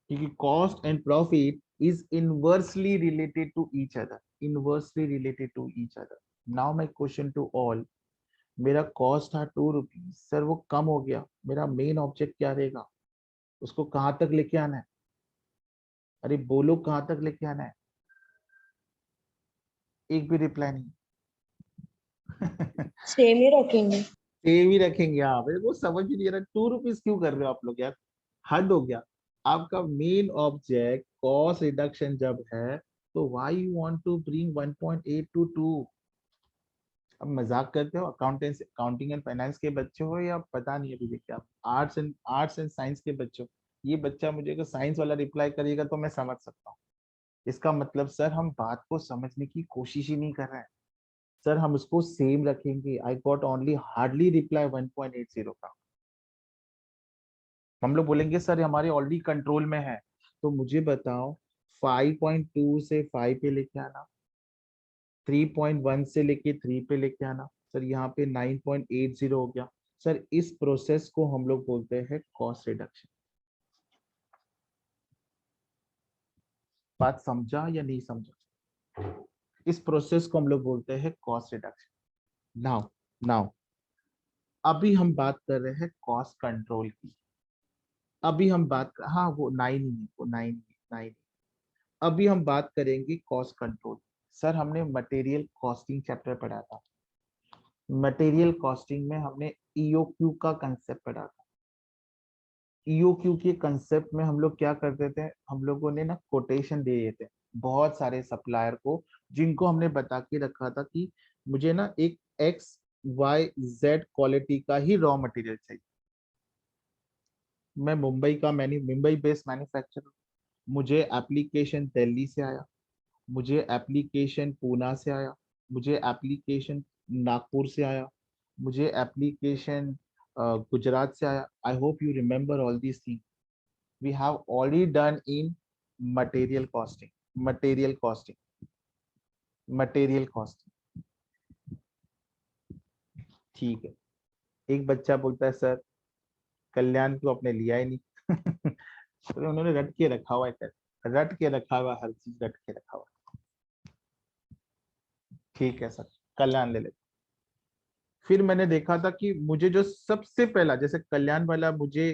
क्योंकि cost and profit is inversely related to each other, inversely related to each other. Now my question to all, मेरा कॉस्ट था 2 रुपीज, सर वो कम हो गया, मेरा मेन ऑब्जेक्ट क्या रहेगा? उसको कहाँ तक लेके आना है? अरे बोलो कहाँ तक लेके आना है? एक भी रिप्लाई नहीं। सेम ही रखेंगे। सेम ही रखेंगे आप? मेरे को समझ ही नहीं आ रहा 2 रुपीज क्यों कर रहे हो आप लोग यार, हद हो गया। आपका मेन ऑब्जेक्ट कॉस्ट रिडक्शन जब है, तो why you want to bring 1.8 to 2? अब मजाक करते हो? अकाउंटेंस, अकाउंटिंग एंड फाइनेंस के बच्चे हो या पता नहीं अभी क्या आर्ट्स एंड साइंस के बच्चे हो? ये बच्चा मुझे अगर साइंस वाला रिप्लाई करेगा तो मैं समझ सकता हूँ। इसका मतलब सर हम बात को समझने की कोशिश ही नहीं कर रहे हैं। सर हम उसको सेम रखेंगे। I got only hardly reply 1.80 का। हम लोग बोलेंगे सर हमारे ऑलरेडी कंट्रोल में है। तो मुझे बताओ, 5.2 से 5 पे लेके आना, 3.1 से लेके 3 पे लेके आना, सर यहाँ पे 9.80 हो गया। सर इस प्रोसेस को हम लोग बोलते हैं कॉस्ट रिडक्शन। बात समझा या नहीं समझा? इस प्रोसेस को हम लोग बोलते हैं कॉस्ट रिडक्शन। नाउ नाउ अभी हम बात कर रहे हैं कॉस्ट कंट्रोल की। अभी हम बात हाँ वो 9 ही है, वो 9 9। अभी हम बात करेंगे कॉस्ट कंट्रोल। सर हमने मटेरियल कॉस्टिंग चैप्टर पढ़ा था। मटेरियल कॉस्टिंग में हमने ईओक्यू का कंसेप्ट पढ़ा था। ईओक्यू के कंसेप्ट में हम लोग क्या करते थे? हम लोगों ने ना कोटेशन दे दिए थे बहुत सारे सप्लायर को, जिनको हमने बता के रखा था कि मुझे ना एक XYZ क्वालिटी का ही रॉ मटेरियल चाहिए। मैं मुंबई बेस्ड मैन्युफैक्चरर, मुझे एप्लीकेशन दिल्ली से आया, मुझे एप्लीकेशन पूना से आया, मुझे एप्लीकेशन नागपुर से आया, मुझे एप्लीकेशन गुजरात से आया। I hope you remember all these thing we have already done in material costing. Material costing, material costing, ठीक है। एक बच्चा बोलता है सर कल्याण को आपने लिया ही नहीं। तो उन्होंने रट के रखा हुआ है, रट के रखा हुआ, हर चीज रट के रखा हुआ। ठीक है सर, कल्याण ले लेते। फिर मैंने देखा था कि मुझे जो सबसे पहला, जैसे कल्याण वाला मुझे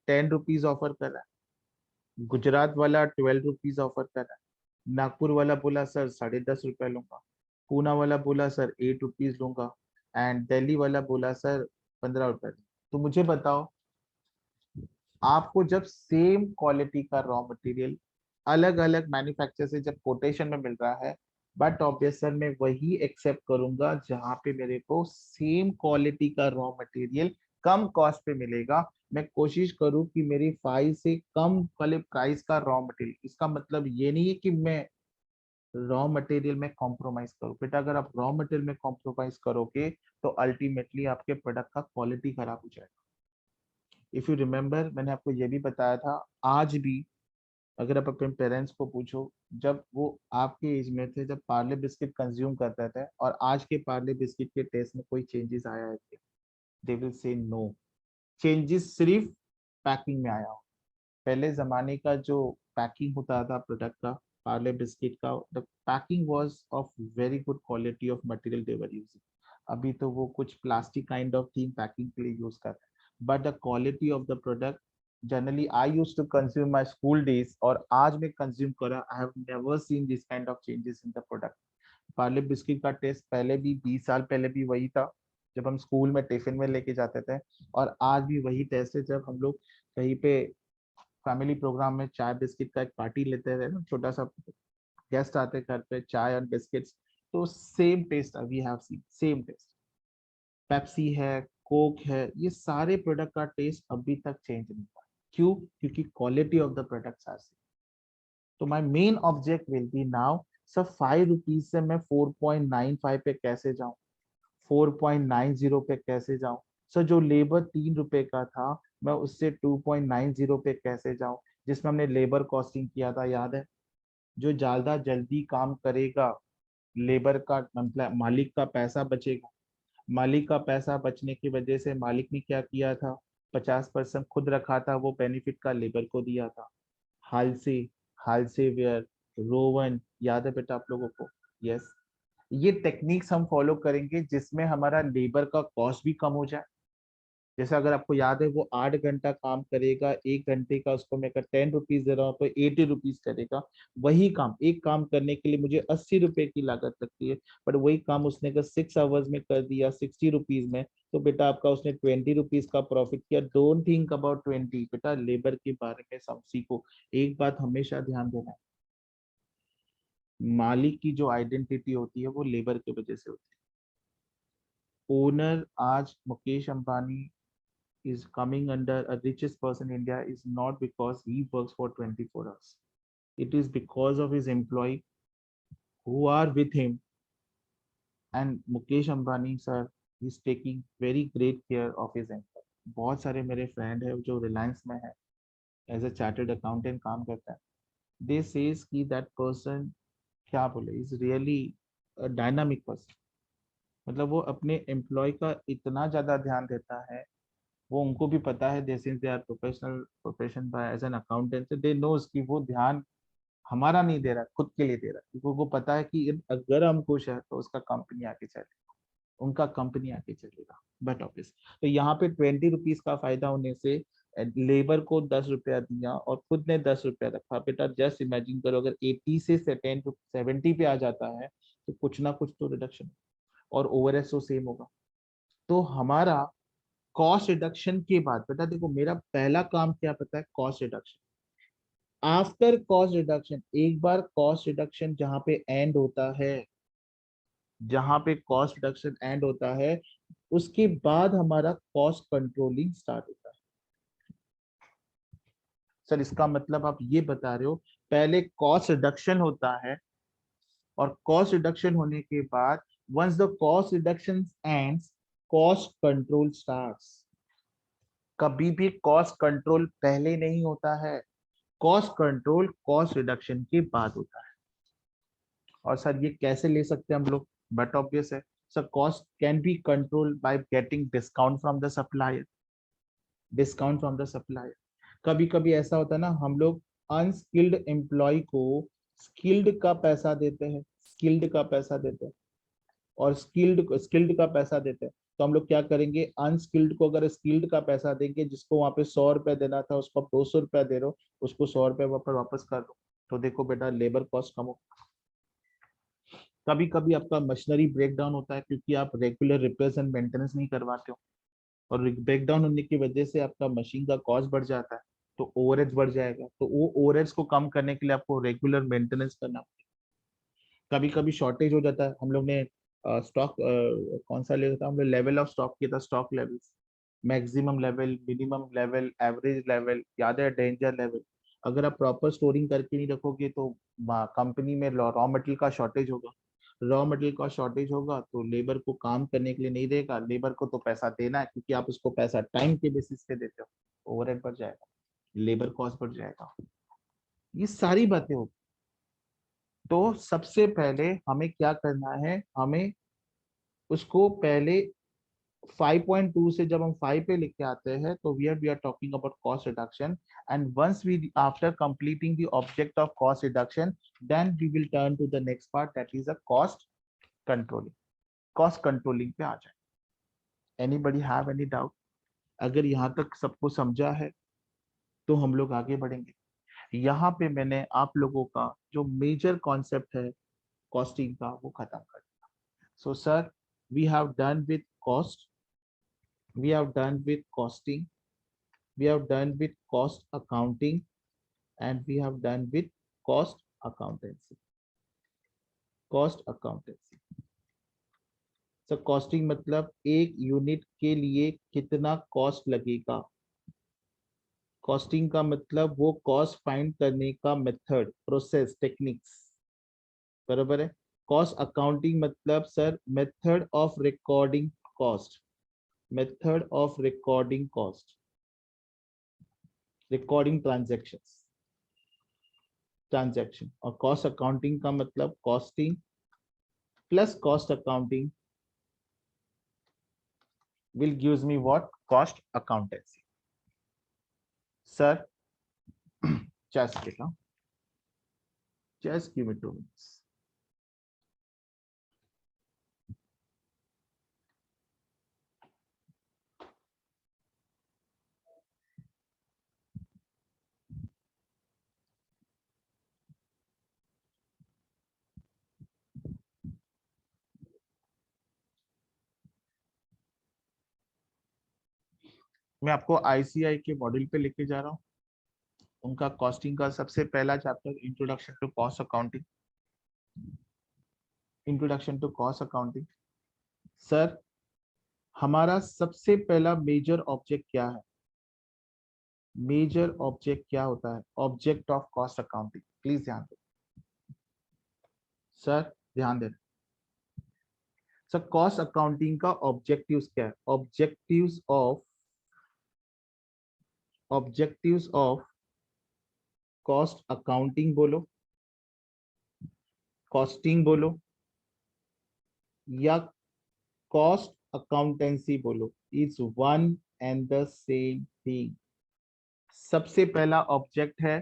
10 रुपीज ऑफर कर रहा है, गुजरात वाला 12 रुपीज ऑफर कर रहा है, नागपुर वाला बोला सर 10.5 रुपए लूंगा, पूना वाला बोला सर 8 रुपीज लूंगा, एंड दिल्ली वाला बोला सर 15 रुपए। तो मुझे बताओ, आपको जब सेम क्वालिटी का रॉ मटेरियल अलग अलग मैन्युफैक्चर से जब कोटेशन में मिल रहा है, बट ऑब्वियस सर मैं वही एक्सेप्ट करूंगा जहां पे मेरे को सेम क्वालिटी का रॉ मटेरियल कम कॉस्ट पे मिलेगा। मैं कोशिश करूं कि मेरी 5 से कम वाले प्राइस का रॉ मटेरियल, इसका मतलब ये नहीं है कि मैं रॉ मटेरियल में कॉम्प्रोमाइज करूं। बेटा अगर आप रॉ मटेरियल में कॉम्प्रोमाइज करोगे तो अल्टीमेटली आपके प्रोडक्ट का क्वालिटी खराब हो जाएगा। इफ यू रिमेम्बर, मैंने आपको ये भी बताया था, आज भी अगर आप अपने पेरेंट्स को पूछो, जब वो आपके एज में थे, जब पार्ले बिस्किट कंज्यूम करते थे और आज के पार्ले बिस्किट के टेस्ट में कोई चेंजेस आया है क्या? They will say no. Changes सिर्फ पैकिंग में आया हो। पहले जमाने का जो पैकिंग होता था प्रोडक्ट का, पार्ले बिस्किट का, the packing was of very good quality of material they were using. अभी तो वो कुछ plastic kind of thing packing के लिए यूज कर रहे हैं, but the quality of the product, generally I use to consume my school days और आज मैं कंज्यूम करा, I have never seen this kind of changes in the product. Parle biscuit का टेस्ट पहले भी 20 साल पहले भी वही था जब हम स्कूल में टिफिन में लेके जाते थे, और आज भी वही टेस्ट है जब हम लोग कहीं पे फैमिली प्रोग्राम में चाय बिस्किट का एक पार्टी लेते थे ना, छोटा सा गेस्ट आते घर पे, चाय और बिस्किट्स, तो same taste we have seen, same taste. Pepsi है, कोक है, ये सारे प्रोडक्ट का टेस्ट अभी तक चेंज नहीं हुआ। क्यों? क्योंकि quality of the products are same. तो my main object will be now, sir 5 rupees से मैं 4.95 पे कैसे जाऊं, 4.90 पे कैसे जाऊं? सर जो लेबर 3 रुपए का था, मैं उससे 2.90 पे कैसे जाऊं, जिसमें हमने लेबर कॉस्टिंग किया था, याद है? जो ज्यादा जल्दी काम करेगा, लेबर का मतलब मालिक का पैसा बचेगा। मालिक का पैसा बचने की वजह से मालिक ने क्या किया था, 50% खुद रखा था, वो बेनिफिट का लेबर को दिया था। हालसे, हालसे वेयर, रोवन, याद है बेटा आप लोगों को? यस। ये टेक्निक्स हम फॉलो करेंगे जिसमें हमारा लेबर का कॉस्ट भी कम हो जाए। जैसे अगर आपको याद है, वो 8 घंटा काम करेगा, 1 घंटे का उसको मैं अगर 10 रुपीज दे रहा हूँ तो 80 रुपीज करेगा। वही काम, एक काम करने के लिए मुझे 80 रुपए की लागत लगती है, बट वही काम उसने अगर 6 आवर्स में कर दिया 60 रुपीज में, तो बेटा आपका उसने 20 रुपीज का प्रॉफिट किया। डोंट थिंक अबाउट 20, बेटा लेबर के बारे में सब सीखो। एक बात हमेशा ध्यान देना है, मालिक की जो आइडेंटिटी होती है वो लेबर की वजह से होती है। ओनर आज Mukesh Ambani is coming under a richest person in India is not because he works for 24 hours. It is because of his employee who are with him. And Mukesh Ambani sir is taking very great care of his employee. बहुत सारे मेरे friend है जो रिलायंस में है, as a chartered accountant काम करता है। दे सेज कि दैट पर्सन, क्या बोले, इज रियली डायनामिक पर्सन। मतलब वो अपने एम्प्लॉय का इतना ज्यादा ध्यान देता है। वो उनको भी पता है, they since they are professional profession by as an accountant, they knows कि वो ध्यान हमारा नहीं दे रहा, खुद के लिए दे रहा है, क्योंकि उनको पता है कि अगर हम खुश है तो उसका कंपनी आगे चलेगा, उनका कंपनी आगे चलेगा। बट ऑफिस, तो यहाँ पे 20 रुपीज का फायदा होने से लेबर को 10 रुपया दिया और खुद ने 10 रुपया रखा। बेटा जस्ट इमेजिन करो, अगर 80 से 10 to 70 पे आ जाता है तो कुछ ना कुछ तो रिडक्शन, और ओवरहेड तो सेम होगा। तो हमारा कॉस्ट रिडक्शन के बाद, बेटा देखो मेरा पहला काम क्या पता है, cost reduction. After cost reduction, एक बार कॉस्ट रिडक्शन जहां पे एंड होता है, जहां पे कॉस्ट रिडक्शन एंड होता है, उसके बाद हमारा कॉस्ट कंट्रोलिंग स्टार्ट होता है। सर इसका मतलब आप ये बता रहे हो, पहले कॉस्ट रिडक्शन होता है और कॉस्ट रिडक्शन होने के बाद, once the cost reduction ends, cost control starts. कभी भी कॉस्ट कंट्रोल पहले नहीं होता है, कॉस्ट कंट्रोल कॉस्ट रिडक्शन के बाद होता है। और सर ये कैसे ले सकते हैं हम लोग? बट ऑब्वियस है sir, cost can be control by getting discount from the supplier, discount from the supplier. कभी कभी ऐसा होता है ना, हम लोग अनस्किल्ड एम्प्लॉय को स्किल्ड का पैसा देते हैं, स्किल्ड का पैसा देते हैं। और स्किल्ड स्किल्ड का पैसा देते हैं, तो हम लोग क्या करेंगे, अनस्किल्ड को अगर स्किल्ड का पैसा देंगे, जिसको वहां पे 100 रुपए देना था उसको आप 200 रुपए दे रहे हो, उसको 100 रुपए पर वापस कर दो, तो देखो बेटा लेबर कॉस्ट कम हो। कभी कभी आपका मशीनरी ब्रेक डाउन होता है क्योंकि आप रेगुलर रिपेयर्स एंड मेंटेनेंस नहीं करवाते हो, और ब्रेक डाउन होने की वजह से आपका मशीन का कॉस्ट बढ़ जाता है, तो ओवरहेड्स बढ़ जाएगा, तो वो ओवरहेड्स को कम करने के लिए आपको रेगुलर मेंटेनेंस करना। कभी कभी शॉर्टेज हो जाता है, हम लोग ने स्टॉक कौन सा लिया था, हम लोग लेवल ऑफ स्टॉक किया था, stock levels, maximum level, minimum level, average level, याद है डेंजर लेवल। अगर आप प्रॉपर स्टोरिंग करके नहीं रखोगे तो कंपनी में रॉ मटेरियल का शॉर्टेज होगा, रॉ मटेरियल का शॉर्टेज होगा तो लेबर को काम करने के लिए नहीं देगा, लेबर को तो पैसा देना है क्योंकि आप उसको पैसा टाइम के बेसिस पे देते हो, ओवरहेड बढ़ जाएगा, लेबर कॉस्ट बढ़ जाएगा, ये सारी बातें होगी। तो सबसे पहले हमें क्या करना है, हमें उसको पहले 5.2 से जब हम 5 पे लेके आते हैं तो we are talking about cost reduction, and once we after completing the object of cost reduction, then we will turn to the next part that is a cost controlling. Cost controlling पे आ जाए, anybody have any doubt? अगर यहाँ तक सबको समझा है तो हम लोग आगे बढ़ेंगे। यहाँ पे मैंने आप लोगों का जो मेजर कॉन्सेप्ट है कॉस्टिंग का वो खत्म कर दिया। So sir, we have done with cost, we have done with costing, we have done with cost accounting, and we have done with cost accountancy. Cost accountancy. So costing मतलब एक unit के लिए कितना कॉस्ट लगेगा, costing का मतलब वो cost find करने का मेथड, प्रोसेस, टेक्निक्स, बराबर है। कॉस्ट अकाउंटिंग मतलब sir method of recording cost, method of recording cost, recording transaction. और कॉस्ट अकाउंटिंग का मतलब costing plus cost accounting will gives me what, cost accountancy. Sir, just wait now, just give me 2 minutes. मैं आपको ICI के module पे लेके जा रहा हूँ, उनका कॉस्टिंग का सबसे पहला chapter introduction to cost accounting, introduction to cost accounting. Sir, हमारा सबसे पहला मेजर ऑब्जेक्ट क्या है, मेजर ऑब्जेक्ट क्या होता है, object of cost accounting, please ध्यान दो सर, ध्यान देना। सर कॉस्ट अकाउंटिंग का ऑब्जेक्टिव्स क्या है, ऑब्जेक्टिव्स ऑफ कॉस्ट अकाउंटिंग बोलो, कॉस्टिंग बोलो, या कॉस्ट अकाउंटेंसी बोलो, is one and the same thing. सबसे पहला ऑब्जेक्ट है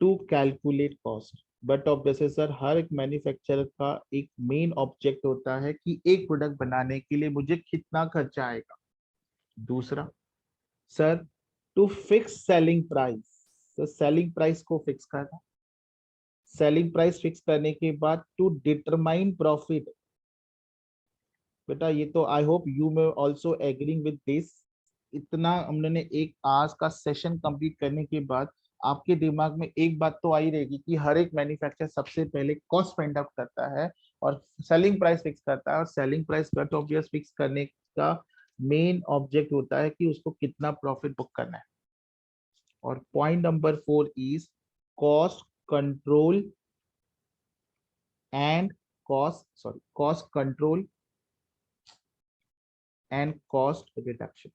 to calculate cost, but obviously sir हर एक मैन्युफैक्चरर का एक मेन ऑब्जेक्ट होता है कि एक प्रोडक्ट बनाने के लिए मुझे कितना खर्चा आएगा। दूसरा sir, to fix selling price, तो सेलिंग प्राइस को फिक्स करना, सेलिंग प्राइस फिक्स करने के बाद टू डिटरमाइन प्रॉफिट। बेटा ये तो I hope you may also agreeing with this. इतना हमने एक आज का सेशन कंप्लीट करने के बाद आपके दिमाग में एक बात तो आई रहेगी कि हर एक मैन्युफैक्चरर सबसे पहले कॉस्ट फाइंड आउट करता है और सेलिंग प्राइस फिक्स करता है, और selling price but obvious fix करने का मेन ऑब्जेक्ट होता है कि उसको कितना प्रॉफिट बुक करना है। और point number 4 is cost control and cost control and cost reduction.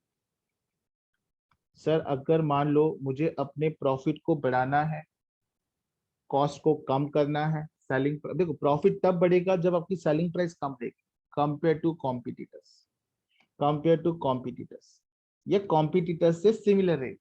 Sir अगर मान लो मुझे अपने प्रॉफिट को बढ़ाना है, कॉस्ट को कम करना है, सेलिंग, देखो प्रॉफिट तब बढ़ेगा जब आपकी सेलिंग प्राइस कम रहेगी compare to competitors, compare to competitors, ये कॉम्पिटिटर्स से सिमिलर है,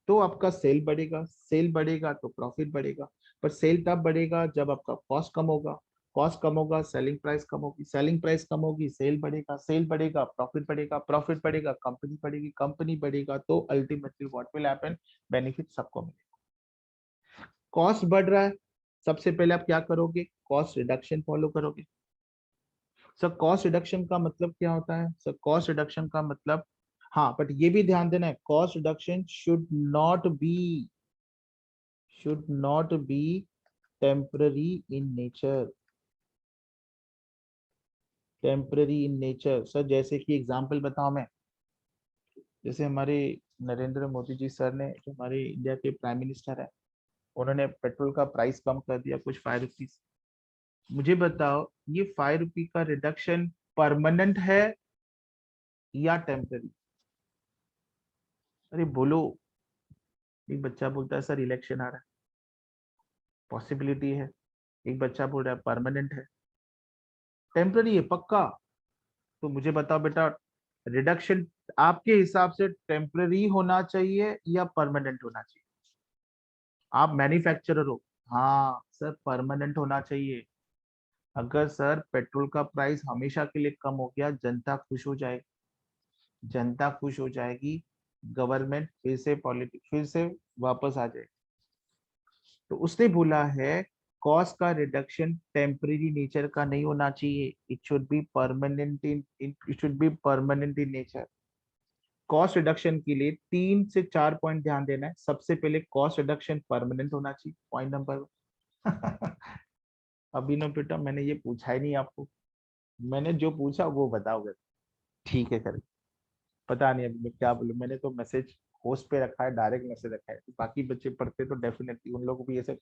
तो आपका सेल बढ़ेगा, सेल बढ़ेगा तो प्रॉफिट बढ़ेगा, पर सेल तब बढ़ेगा जब आपका कॉस्ट कम होगा, कॉस्ट कम होगा, सेलिंग प्राइस कम होगी, सेलिंग प्राइस कम होगी, सेल बढ़ेगा, सेल बढ़ेगा, प्रॉफिट बढ़ेगा, प्रॉफिट बढ़ेगा, कंपनी बढ़ेगी, कंपनी बढ़ेगा, तो ultimately what will happen, benefit सबको मिलेगा। कॉस्ट बढ़ रहा है, सबसे पहले आप क्या करोगे, कॉस्ट रिडक्शन फॉलो करोगे। सर कॉस्ट रिडक्शन का मतलब क्या होता है, सर कॉस्ट रिडक्शन का मतलब, हाँ बट ये भी ध्यान देना है, cost reduction should not be temporary in nature, temporary in nature. Sir जैसे कि एग्जांपल बताऊं मैं, जैसे हमारे नरेंद्र मोदी जी सर ने, जो हमारे इंडिया के प्राइम मिनिस्टर है, उन्होंने पेट्रोल का प्राइस कम कर दिया कुछ 5 रुपीज। मुझे बताओ ये 5 रुपी का रिडक्शन परमानेंट है या टेम्पररी? अरे बोलो। एक बच्चा बोलता है सर इलेक्शन आ रहा है, पॉसिबिलिटी है। एक बच्चा बोल रहा है परमानेंट है, टेम्पररी है पक्का। तो मुझे बताओ बेटा, रिडक्शन आपके हिसाब से टेम्पररी होना चाहिए या परमानेंट होना चाहिए? आप मैन्युफैक्चरर हो, हाँ सर परमानेंट होना चाहिए। अगर सर पेट्रोल का प्राइस हमेशा के लिए कम हो गया, जनता खुश हो जाएगी, जनता खुश हो जाएगी, गवर्नमेंट फिर से वापस आ जाएगी। तो उसने बोला है कॉस्ट का रिडक्शन टेम्परेरी नेचर का नहीं होना चाहिए, it should be permanent in nature. Cost reduction के लिए 3 से 4 पॉइंट ध्यान देना है। सबसे पहले कॉस्ट रिडक्शन परमानेंट होना चाहिए, पॉइंट नंबर 1। अभिनव बेटा मैंने ये पूछा ही नहीं आपको, मैंने जो पूछा वो बताओगे, ठीक है कर। पता नहीं अभी मैं क्या बोलूं, मैंने तो मैसेज होस्ट पे रखा है, डायरेक्ट मैसेज रखा है, बाकी बच्चे पढ़ते तो डेफिनेटली उन लोग भी ऐसे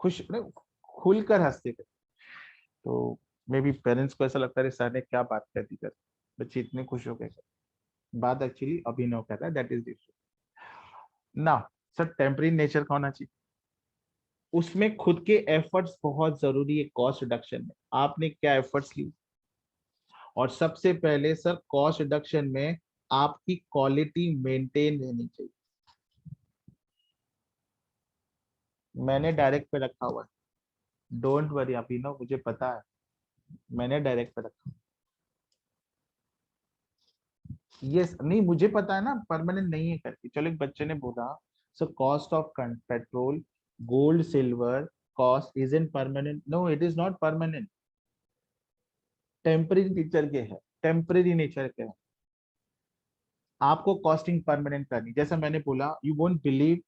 खुश मतलब खुलकर हंसते थे। तो मे बी पेरेंट्स को ऐसा लगता है सर ने क्या बात कर दी कर, बच्चे इतने खुश हो गए। बात एक्चुअली अभिनव कर रहा है, दैट इज डिफरेंट ना। सर टेम्पररी नेचर का होना चाहिए, उसमें खुद के एफर्ट्स बहुत जरूरी है। कॉस्ट रिडक्शन में आपने क्या एफर्ट्स ली, और सबसे पहले सर कॉस्ट रिडक्शन में आपकी क्वालिटी मेंटेन रहनी चाहिए। मैंने डायरेक्ट पे रखा हुआ है, डोंट वरी अभिनव, मुझे पता है, मैंने डायरेक्ट पे रखा। यस नहीं मुझे पता है ना, परमानेंट नहीं है करके। चलो एक बच्चे ने बोला so cost of petrol, gold silver cost is in permanent, no it is not permanent, temporary nature के है, टेम्पररी नेचर के है। आपको कॉस्टिंग परमानेंट करनी, जैसा मैंने बोला, यू वोंट बिलीव,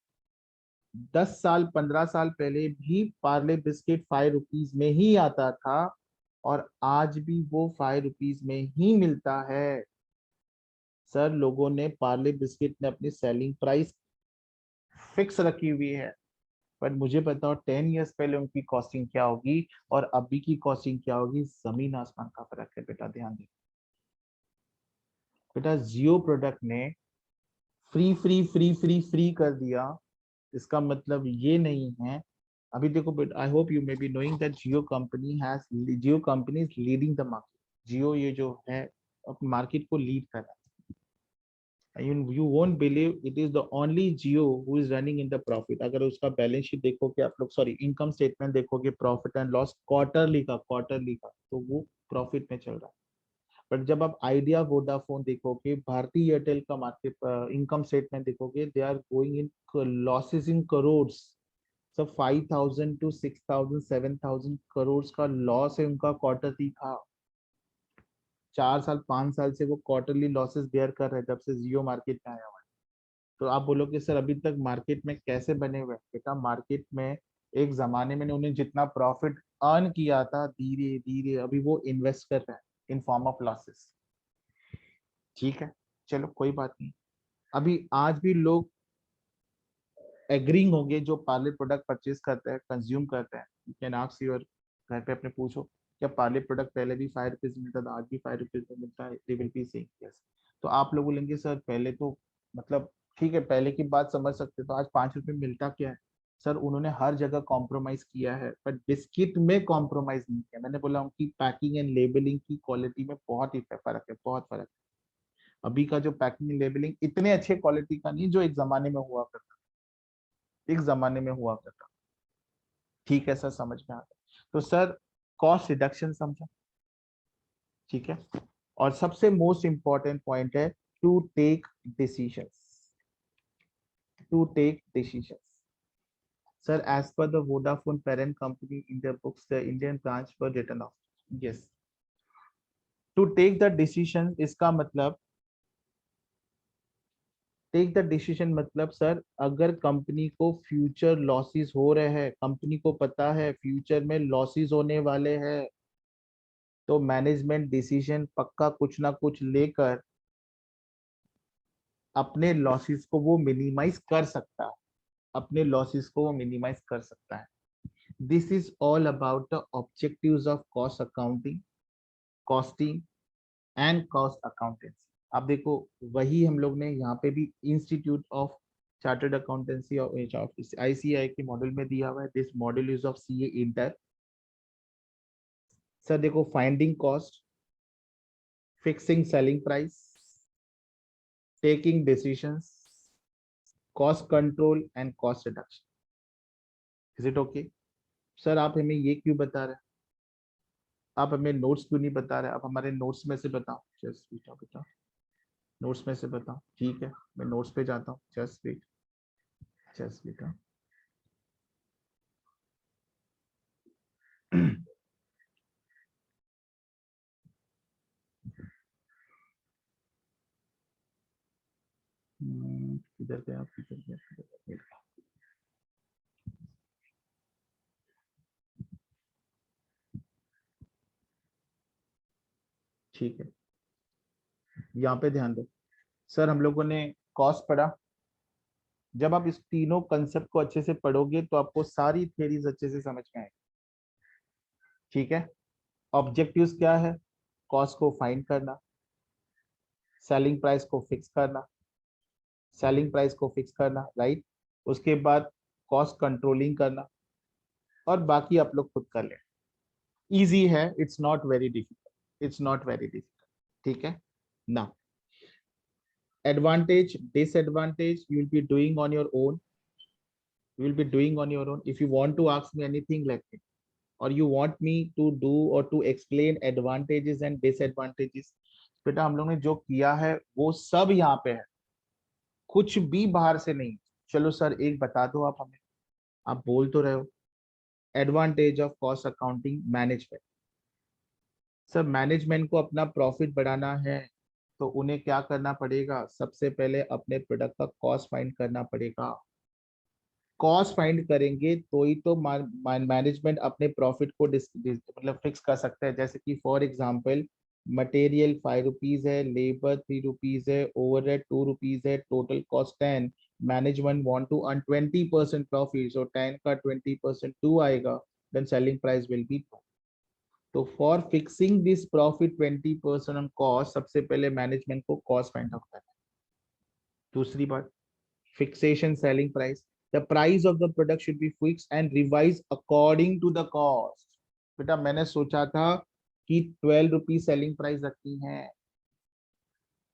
10 साल 15 साल पहले भी पार्ले बिस्किट 5 रुपीज में ही आता था, और आज भी वो 5 रुपीज में ही मिलता है। सर लोगों ने पार्ले बिस्किट ने अपनी सेलिंग प्राइस फिक्स रखी हुई है, पर मुझे बताओ 10 इयर्स पहले उनकी कॉस्टिंग क्या होगी और अभी की कॉस्टिंग क्या होगी, जमीन आसमान का फर्क है बेटा, ध्यान दे। बेटा जियो प्रोडक्ट ने free free free free free कर दिया, इसका मतलब ये नहीं है। अभी देखो बेटा, I hope you may be knowing that Jio company is leading the market. Jio ये जो है अपने मार्केट को लीड कर रहा है। You won't believe it is the only Jio who is running in the profit। अगर उसका बैलेंस शीट देखोगे आप लोग, सॉरी इनकम स्टेटमेंट देखोगे, प्रॉफिट एंड लॉस क्वार्टरली का तो वो प्रॉफिट में चल रहा है। बट जब आप आइडिया वोडाफोन देखोगे, भारती एयरटेल का मार्केट इनकम स्टेटमेंट देखोगे, they are going in losses in crores. सब 5,000 to 6,000 7,000 करोड़ का लॉस है उनका क्वार्टरली का। 4 साल 5 साल से वो क्वार्टरली लॉसेस बेयर कर रहे हैं जब से जियो मार्केट में आया हुआ है। तो आप बोलोगे सर अभी तक मार्केट में कैसे बने हुए हैं? बेटा मार्केट में एक जमाने में उन्हें जितना प्रॉफिट अर्न किया था, धीरे धीरे अभी वो इन्वेस्ट कर रहे हैं इन फॉर्म ऑफ लॉसेस। ठीक है, चलो कोई बात नहीं। अभी आज भी लोग एग्रींग होंगे जो पार्ले प्रोडक्ट परचेज करते हैं, कंज्यूम करते हैं। यू कैन आस्क योर, घर पे अपने पूछो क्या पार्ले प्रोडक्ट पहले भी 5 रुपीज में मिलता था, आज भी 5 रुपीज में मिलता है? They will be saying yes. तो आप लोग बोलेंगे सर पहले तो मतलब ठीक है, पहले की बात समझ सकते, तो आज 5 रुपए में मिलता क्या है? सर उन्होंने हर जगह कॉम्प्रोमाइज किया है, पर बिस्किट में कॉम्प्रोमाइज नहीं किया। मैंने बोला उनकी पैकिंग एंड लेबलिंग की क्वालिटी में बहुत ही फर्क है, बहुत फर्क है। अभी का जो पैकिंग लेबलिंग इतने अच्छे क्वालिटी का नहीं जो एक जमाने में हुआ करता, एक जमाने में हुआ करता। ठीक है सर, समझ में आ गया। तो सर कॉस्ट रिडक्शन समझा, ठीक है। और सबसे मोस्ट इंपॉर्टेंट पॉइंट है to take decisions, to take decisions. Sir, as per the Vodafone parent company in their books, the Indian branch were written off. Yes. To take the decision, इसका मतलब take the decision मतलब sir, अगर company को future losses हो रहे हैं, company को पता है फ्यूचर में लॉसेस होने वाले हैं, तो मैनेजमेंट डिसीजन पक्का कुछ ना कुछ लेकर अपने लॉसेस को वो मिनिमाइज कर सकता है, अपने लॉसेस को वो मिनिमाइज कर सकता है। This is all about the objectives of cost accounting, costing and cost accountancy. आप देखो, वही हम लोग ने यहाँ पे भी इंस्टीट्यूट ऑफ चार्टर्ड अकाउंटेंसी और ICAI के मॉडल में दिया हुआ है। This model is of CA inter. Sir देखो, finding cost, fixing selling price, taking decisions, cost control and cost reduction. Is it okay? Sir आप हमें ये क्यों बता रहे हैं, आप हमें नोट्स क्यों नहीं बता रहे? आप हमारे नोट्स में से बताओ, जस्ट बेटा बेटा नोट्स में से बताओ। ठीक है, मैं नोट्स पे जाता हूँ, जस्ट वेट, जस्ट बेटा। किधर गया, किधर गया, किधर गया? ठीक है, यहाँ पे ध्यान दो। सर हम लोगों ने कॉस्ट पढ़ा, जब आप इस तीनों कंसेप्ट को अच्छे से पढ़ोगे तो आपको सारी थ्योरीज अच्छे से समझ में आएगी, ठीक है। ऑब्जेक्टिव्स क्या है? कॉस्ट को फाइंड करना, सेलिंग प्राइस को फिक्स करना, सेलिंग प्राइस को फिक्स करना, राइट। उसके बाद कॉस्ट कंट्रोलिंग करना, और बाकी आप लोग खुद कर लें। इजी है, it's not very difficult, it's not very difficult, ठीक है ना। Advantage, disadvantage, you will be doing on your own, you will be doing on your own. If you want to ask me anything, let me, or you want me to do or to explain advantages and disadvantages, बेटा हम लोग ने जो किया है वो सब यहाँ पे है, कुछ भी बाहर से नहीं। चलो सर एक बता दो आप हमें, आप बोल तो रहे हो। Advantage of cost accounting management. Sir management को अपना प्रॉफिट बढ़ाना है तो उन्हें क्या करना पड़ेगा? सबसे पहले अपने प्रोडक्ट का कॉस्ट फाइंड करना पड़ेगा। कॉस्ट फाइंड करेंगे तो ही तो मैनेजमेंट अपने प्रॉफिट को मतलब फिक्स कर सकता है। जैसे कि फॉर एग्जांपल, मटेरियल 5 रुपीज है, लेबर 3 रुपीज है, ओवरहेड 2 रुपीज है, total cost 10। Management want to earn 20% profit, so 10 का 20% 2 आएगा, then selling price will be 2। तो for fixing this profit 20% on cost, सबसे पहले मैनेजमेंट को कॉस्ट फाइंड आउट करना है। दूसरी बात, fixation selling price, the price of the product should be fixed and revised according to the cost। बेटा मैंने सोचा था कि 12 रुपीज सेलिंग प्राइस रखनी है,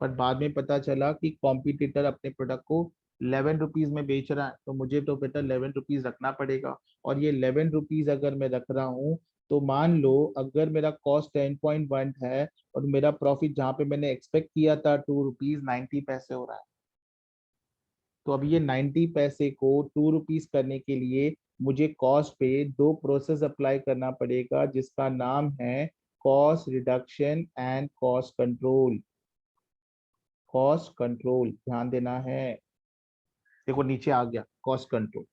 पर बाद में पता चला कि कॉम्पिटिटर अपने प्रोडक्ट को 11 रुपीज में बेच रहा है, तो मुझे तो बेटा 11 रुपीज रखना पड़ेगा। और ये 11 रुपीज अगर मैं रख रहा हूँ, तो मान लो अगर मेरा कॉस्ट 10.1 है और मेरा प्रॉफिट जहां पे मैंने एक्सपेक्ट किया था 2 रुपीज 90 पैसे हो रहा है, तो अब ये 90 पैसे को 2 रुपीज करने के लिए मुझे कॉस्ट पे दो प्रोसेस अप्लाई करना पड़ेगा, जिसका नाम है cost reduction and cost control. Cost control ध्यान देना है। देखो नीचे आ गया कॉस्ट कंट्रोल।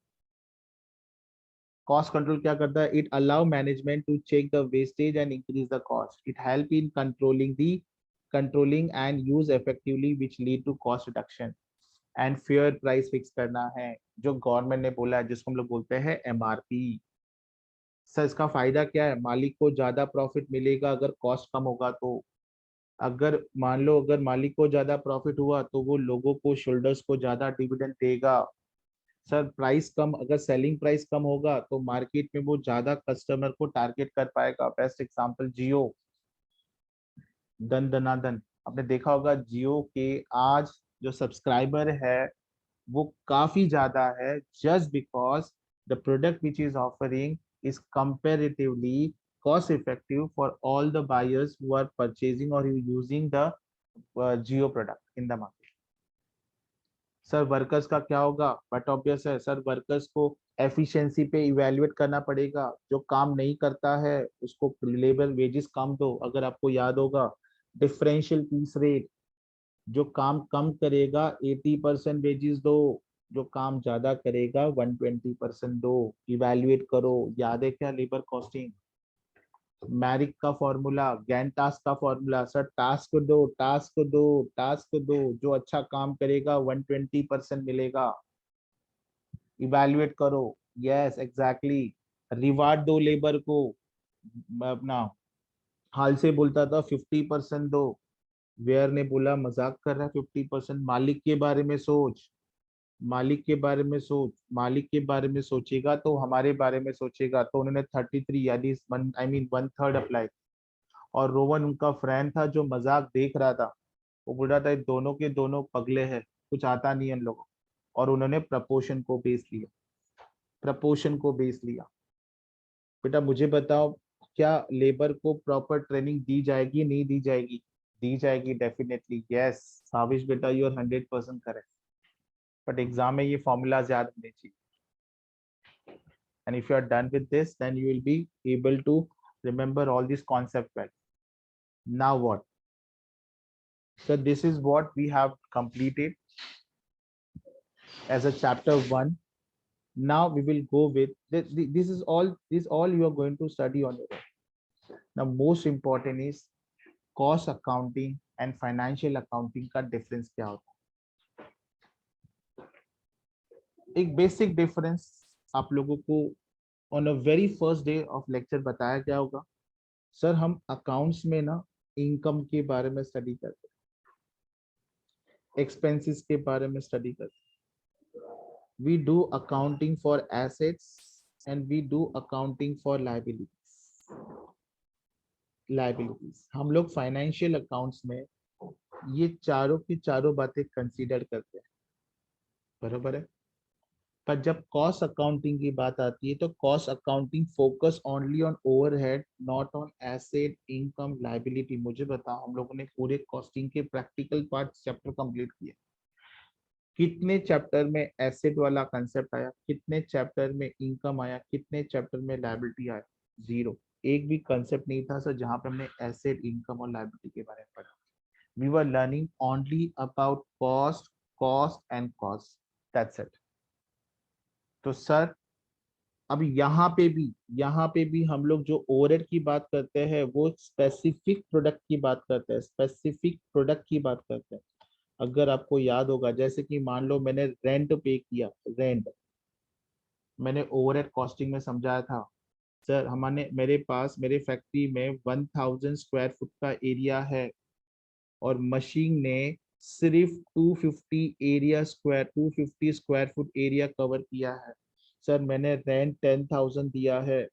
कॉस्ट कंट्रोल क्या करता है? It allow management to check the wastage and increase the cost. It help in controlling and use effectively which lead to cost reduction and fair price fix करना है, जो government ने बोला है, जिसको हम लोग बोलते हैं MRP। सर इसका फायदा क्या है? मालिक को ज्यादा प्रॉफिट मिलेगा अगर कॉस्ट कम होगा तो। अगर मान लो अगर मालिक को ज्यादा प्रॉफिट हुआ तो वो लोगों को, शोल्डर्स को ज्यादा डिविडेंड देगा। सर प्राइस कम, अगर सेलिंग प्राइस कम होगा तो मार्केट में वो ज्यादा कस्टमर को टारगेट कर पाएगा। बेस्ट एग्जांपल जियो, दन दनादन। आपने देखा होगा जियो के आज जो सब्सक्राइबर है वो काफी ज्यादा है, just because the product which is offering is comparatively cost effective for all the buyers who are purchasing or using the Jio product in the market. Sir workers का क्या होगा? बट ऑब्वियस है sir, workers को efficiency पे evaluate करना पड़ेगा। जो काम नहीं करता है उसको लेबर वेजेस कम दो। अगर आपको याद होगा, डिफरेंशियल पीस रेट, जो काम कम करेगा 80% वेजेस दो, जो काम ज्यादा करेगा 120% दो। इवेल्युएट करो। याद है क्या? लेबर कॉस्टिंग, मैरिक का फॉर्मूला, गैन टास्क का फॉर्मूला। सर टास्क दो, टास्क दो, टास्क दो, जो अच्छा काम करेगा 120% मिलेगा। इवेल्युएट करो। Yes exactly. रिवार्ड दो लेबर को। मैं अपना हाल से बोलता था 50% दो। वेयर ने बोला मजाक कर रहा है 50%। मालिक के बारे में सोच, मालिक के बारे में सोच। मालिक के बारे में सोचेगा तो हमारे बारे में सोचेगा। तो उन्होंने 33 यानी आई मीन 1/3 अप्लाई। और रोवन उनका फ्रेंड था जो मजाक देख रहा था। वो बोल रहा था ये दोनों के दोनों पगले हैं, कुछ आता नहीं है इन लोगों को। और उन्होंने प्रपोर्शन को बेस लिया, प्रपोर्शन को बेस लिया। बेटा मुझे बताओ, क्या लेबर को प्रॉपर ट्रेनिंग दी जाएगी नहीं दी जाएगी? दी जाएगी डेफिनेटली। यस भाविश बेटा, you are 100% correct. But exam में ये फॉर्मूलाज याद होने चाहिए। And if you are done with this, then you will be able to remember all these concepts well. Now what? So this is what we have completed as a chapter 1. Now we will go with this is all you are going to study on your own. Now most important is cost accounting and financial accounting का difference क्या होता है? एक basic difference आप लोगों को on a very first day of lecture बताया क्या होगा? सर हम अकाउंट्स में ना इनकम के बारे में स्टडी करते हैं, एक्सपेंसेस के बारे में स्टडी करते हैं। We do accounting for assets and we do accounting for liabilities. हम लोग फाइनेंशियल अकाउंट्स में ये चारों की चारों बातें कंसीडर करते हैं, बराबर है। पर जब कॉस्ट अकाउंटिंग की बात आती है तो cost accounting focus only on overhead, not on asset, income, liability. मुझे बताओ, हम लोगों ने पूरे कॉस्टिंग के प्रैक्टिकल पार्ट चैप्टर कंप्लीट किए। कितने चैप्टर में एसेट वाला कंसेप्ट आया, कितने चैप्टर में इनकम आया, कितने चैप्टर में लायबिलिटी आया? जीरो। एक भी कंसेप्ट नहीं था सर जहां पे हमने एसेट, इनकम और लायबिलिटी के बारे में पढ़ा। We were learning only about cost, cost and cost, that's it. तो सर अब यहाँ पे भी हम लोग जो ओवरहेड की बात करते हैं वो स्पेसिफिक प्रोडक्ट की बात करते हैं, स्पेसिफिक प्रोडक्ट की बात करते हैं। अगर आपको याद होगा, जैसे कि मान लो मैंने रेंट पे किया, रेंट मैंने ओवरहेड कॉस्टिंग में समझाया था। सर हमारे मेरे पास मेरे फैक्ट्री में 1000 स्क्वायर फुट का एरिया है और मशीन ने सिर्फ 250 स्क्वायर फुट एरिया कवर किया है। सर मैंने रेंट 10,000 दिया है,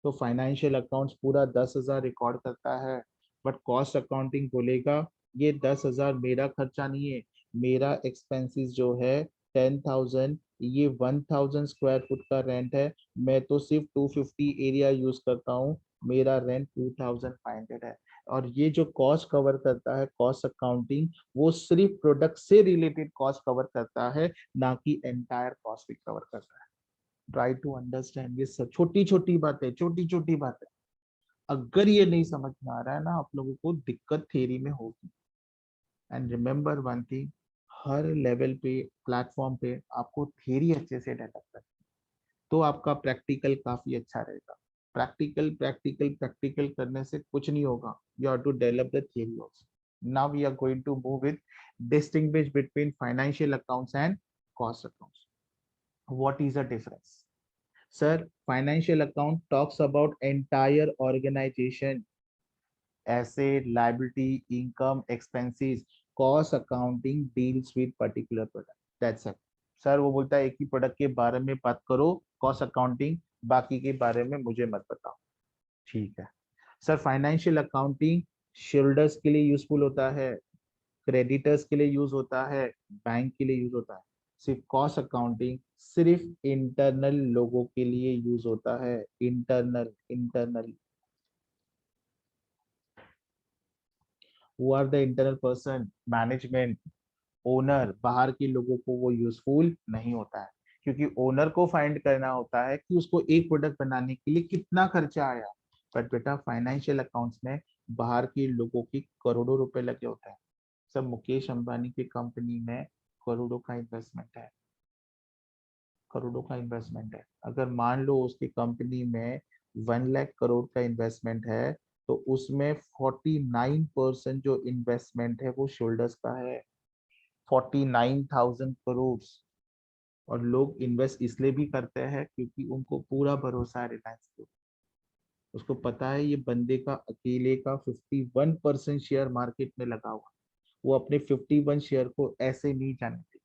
तो फाइनेंशियल अकाउंट्स पूरा 10,000 रिकॉर्ड करता है। बट कॉस्ट अकाउंटिंग बोलेगा ये 10,000 मेरा खर्चा नहीं है, मेरा एक्सपेंसेस जो है 10,000, ये 1000 स्क्वायर फुट का रेंट है, मैं तो सिर्फ 250 एरिया यूज करता हूँ, मेरा रेंट 2500 है। और ये जो कॉस्ट कवर करता है कॉस्ट अकाउंटिंग, वो सिर्फ प्रोडक्ट से रिलेटेड कॉस्ट कवर करता है, ना कि एंटायर कॉस्ट भी कवर करता है। ट्राई टू अंडरस्टैंड, ये सब छोटी छोटी बातें, छोटी छोटी बातें। अगर ये नहीं समझ में आ रहा है ना, आप लोगों को दिक्कत थ्योरी में होगी। And remember one thing, her level पे, प्लेटफॉर्म पे आपको थ्योरी अच्छे से डेवलप करना, तो आपका प्रैक्टिकल काफी अच्छा रहेगा। प्रैक्टिकल प्रैक्टिकल प्रैक्टिकल करने से कुछ नहीं होगा, you have to develop the theory also. Now we are going to move with distinguish between financial accounts and cost accounts. What is the difference? Sir, financial account talks about entire organization, asset, liability, income, expenses. Cost accounting deals with particular product. That's it. Sir वो बोलता है एक ही product के बारे में बात करो cost accounting, बाकी के बारे में मुझे मत बताओ। ठीक है सर। फाइनेंशियल अकाउंटिंग शेयरहोल्डर्स के लिए यूजफुल होता है, क्रेडिटर्स के लिए यूज होता है, बैंक के लिए यूज होता है। सिर्फ कॉस्ट अकाउंटिंग सिर्फ इंटरनल लोगों के लिए यूज होता है, internal internal. Who are the internal person, management, owner, बाहर के लोगों को वो यूजफुल नहीं होता है, क्योंकि ओनर को फाइंड करना होता है कि उसको एक प्रोडक्ट बनाने के लिए कितना खर्चा आया। बट बेटा फाइनेंशियल अकाउंट्स में बाहर के लोगों की करोड़ों रुपए लगे होते हैं। सब मुकेश अंबानी की कंपनी में करोड़ों का इन्वेस्टमेंट है, करोड़ों का इन्वेस्टमेंट है। अगर मान लो उसकी कंपनी में 1 लाख करोड़ का इन्वेस्टमेंट है, तो उसमें 49% जो इन्वेस्टमेंट है वो शोल्डर्स का है, 49,000 करोड़। और लोग इन्वेस्ट इसलिए भी करते हैं क्योंकि उनको पूरा भरोसा है रिलायंस पे। उसको पता है ये बंदे का अकेले का 51% शेयर मार्केट में लगा हुआ, वो अपने 51 शेयर को ऐसे नहीं जाने देगा।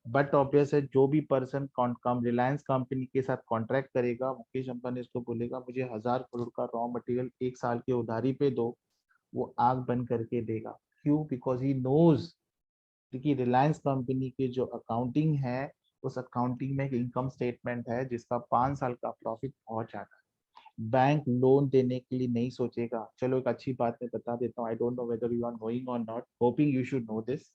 बट ऑब्वियस है, जो भी पर्सन कम रिलायंस कंपनी के साथ कॉन्ट्रैक्ट करेगा, मुकेश अंबानी इसको बोलेगा मुझे 1,000 करोड़ का रॉ मटेरियल 1 साल की उधारी पे दो, वो आग बंद करके देगा। क्यों? बिकॉज ही नोज, क्योंकि रिलायंस कंपनी की जो अकाउंटिंग है, उस अकाउंटिंग में एक इनकम स्टेटमेंट है जिसका 5 साल का प्रॉफिट बहुत ज्यादा है। बैंक लोन देने के लिए नहीं सोचेगा। चलो एक अच्छी बात मैं बता देता हूँ, I don't know whether you are knowing और not, hoping you should know this.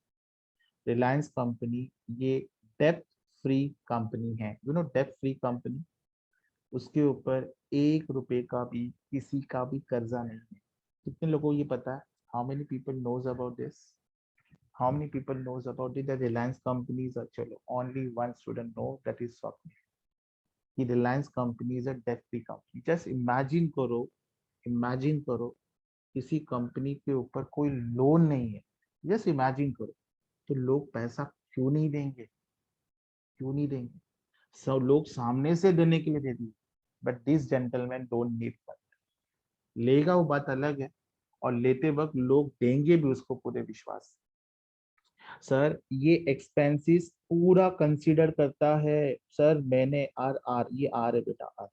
Reliance company ये डेप्थ फ्री कंपनी है, यू नो डेप्थ फ्री कंपनी। उसके ऊपर 1 रुपए का भी किसी का भी कर्जा नहीं है। कितने लोगों को ये पता है? How many people knows about this? How many people knows about it that Reliance companies are chalo only one student know, that is Swapnil, कि Reliance company is a debt free company. Just imagine करो किसी company के ऊपर कोई loan नहीं है, just imagine करो, तो लोग पैसा क्यों नहीं देंगे? क्यों नहीं देंगे? सब लोग सामने से देने के लिए दे दिए, but this gentleman don't need fund. लेगा वो बात अलग है, और लेते वक्त लोग देंगे भी उसको पूरे विश्वास से। सर ये एक्सपेंसेस पूरा कंसीडर करता है। सर मैंने आर आर ये आर है बेटा, आर,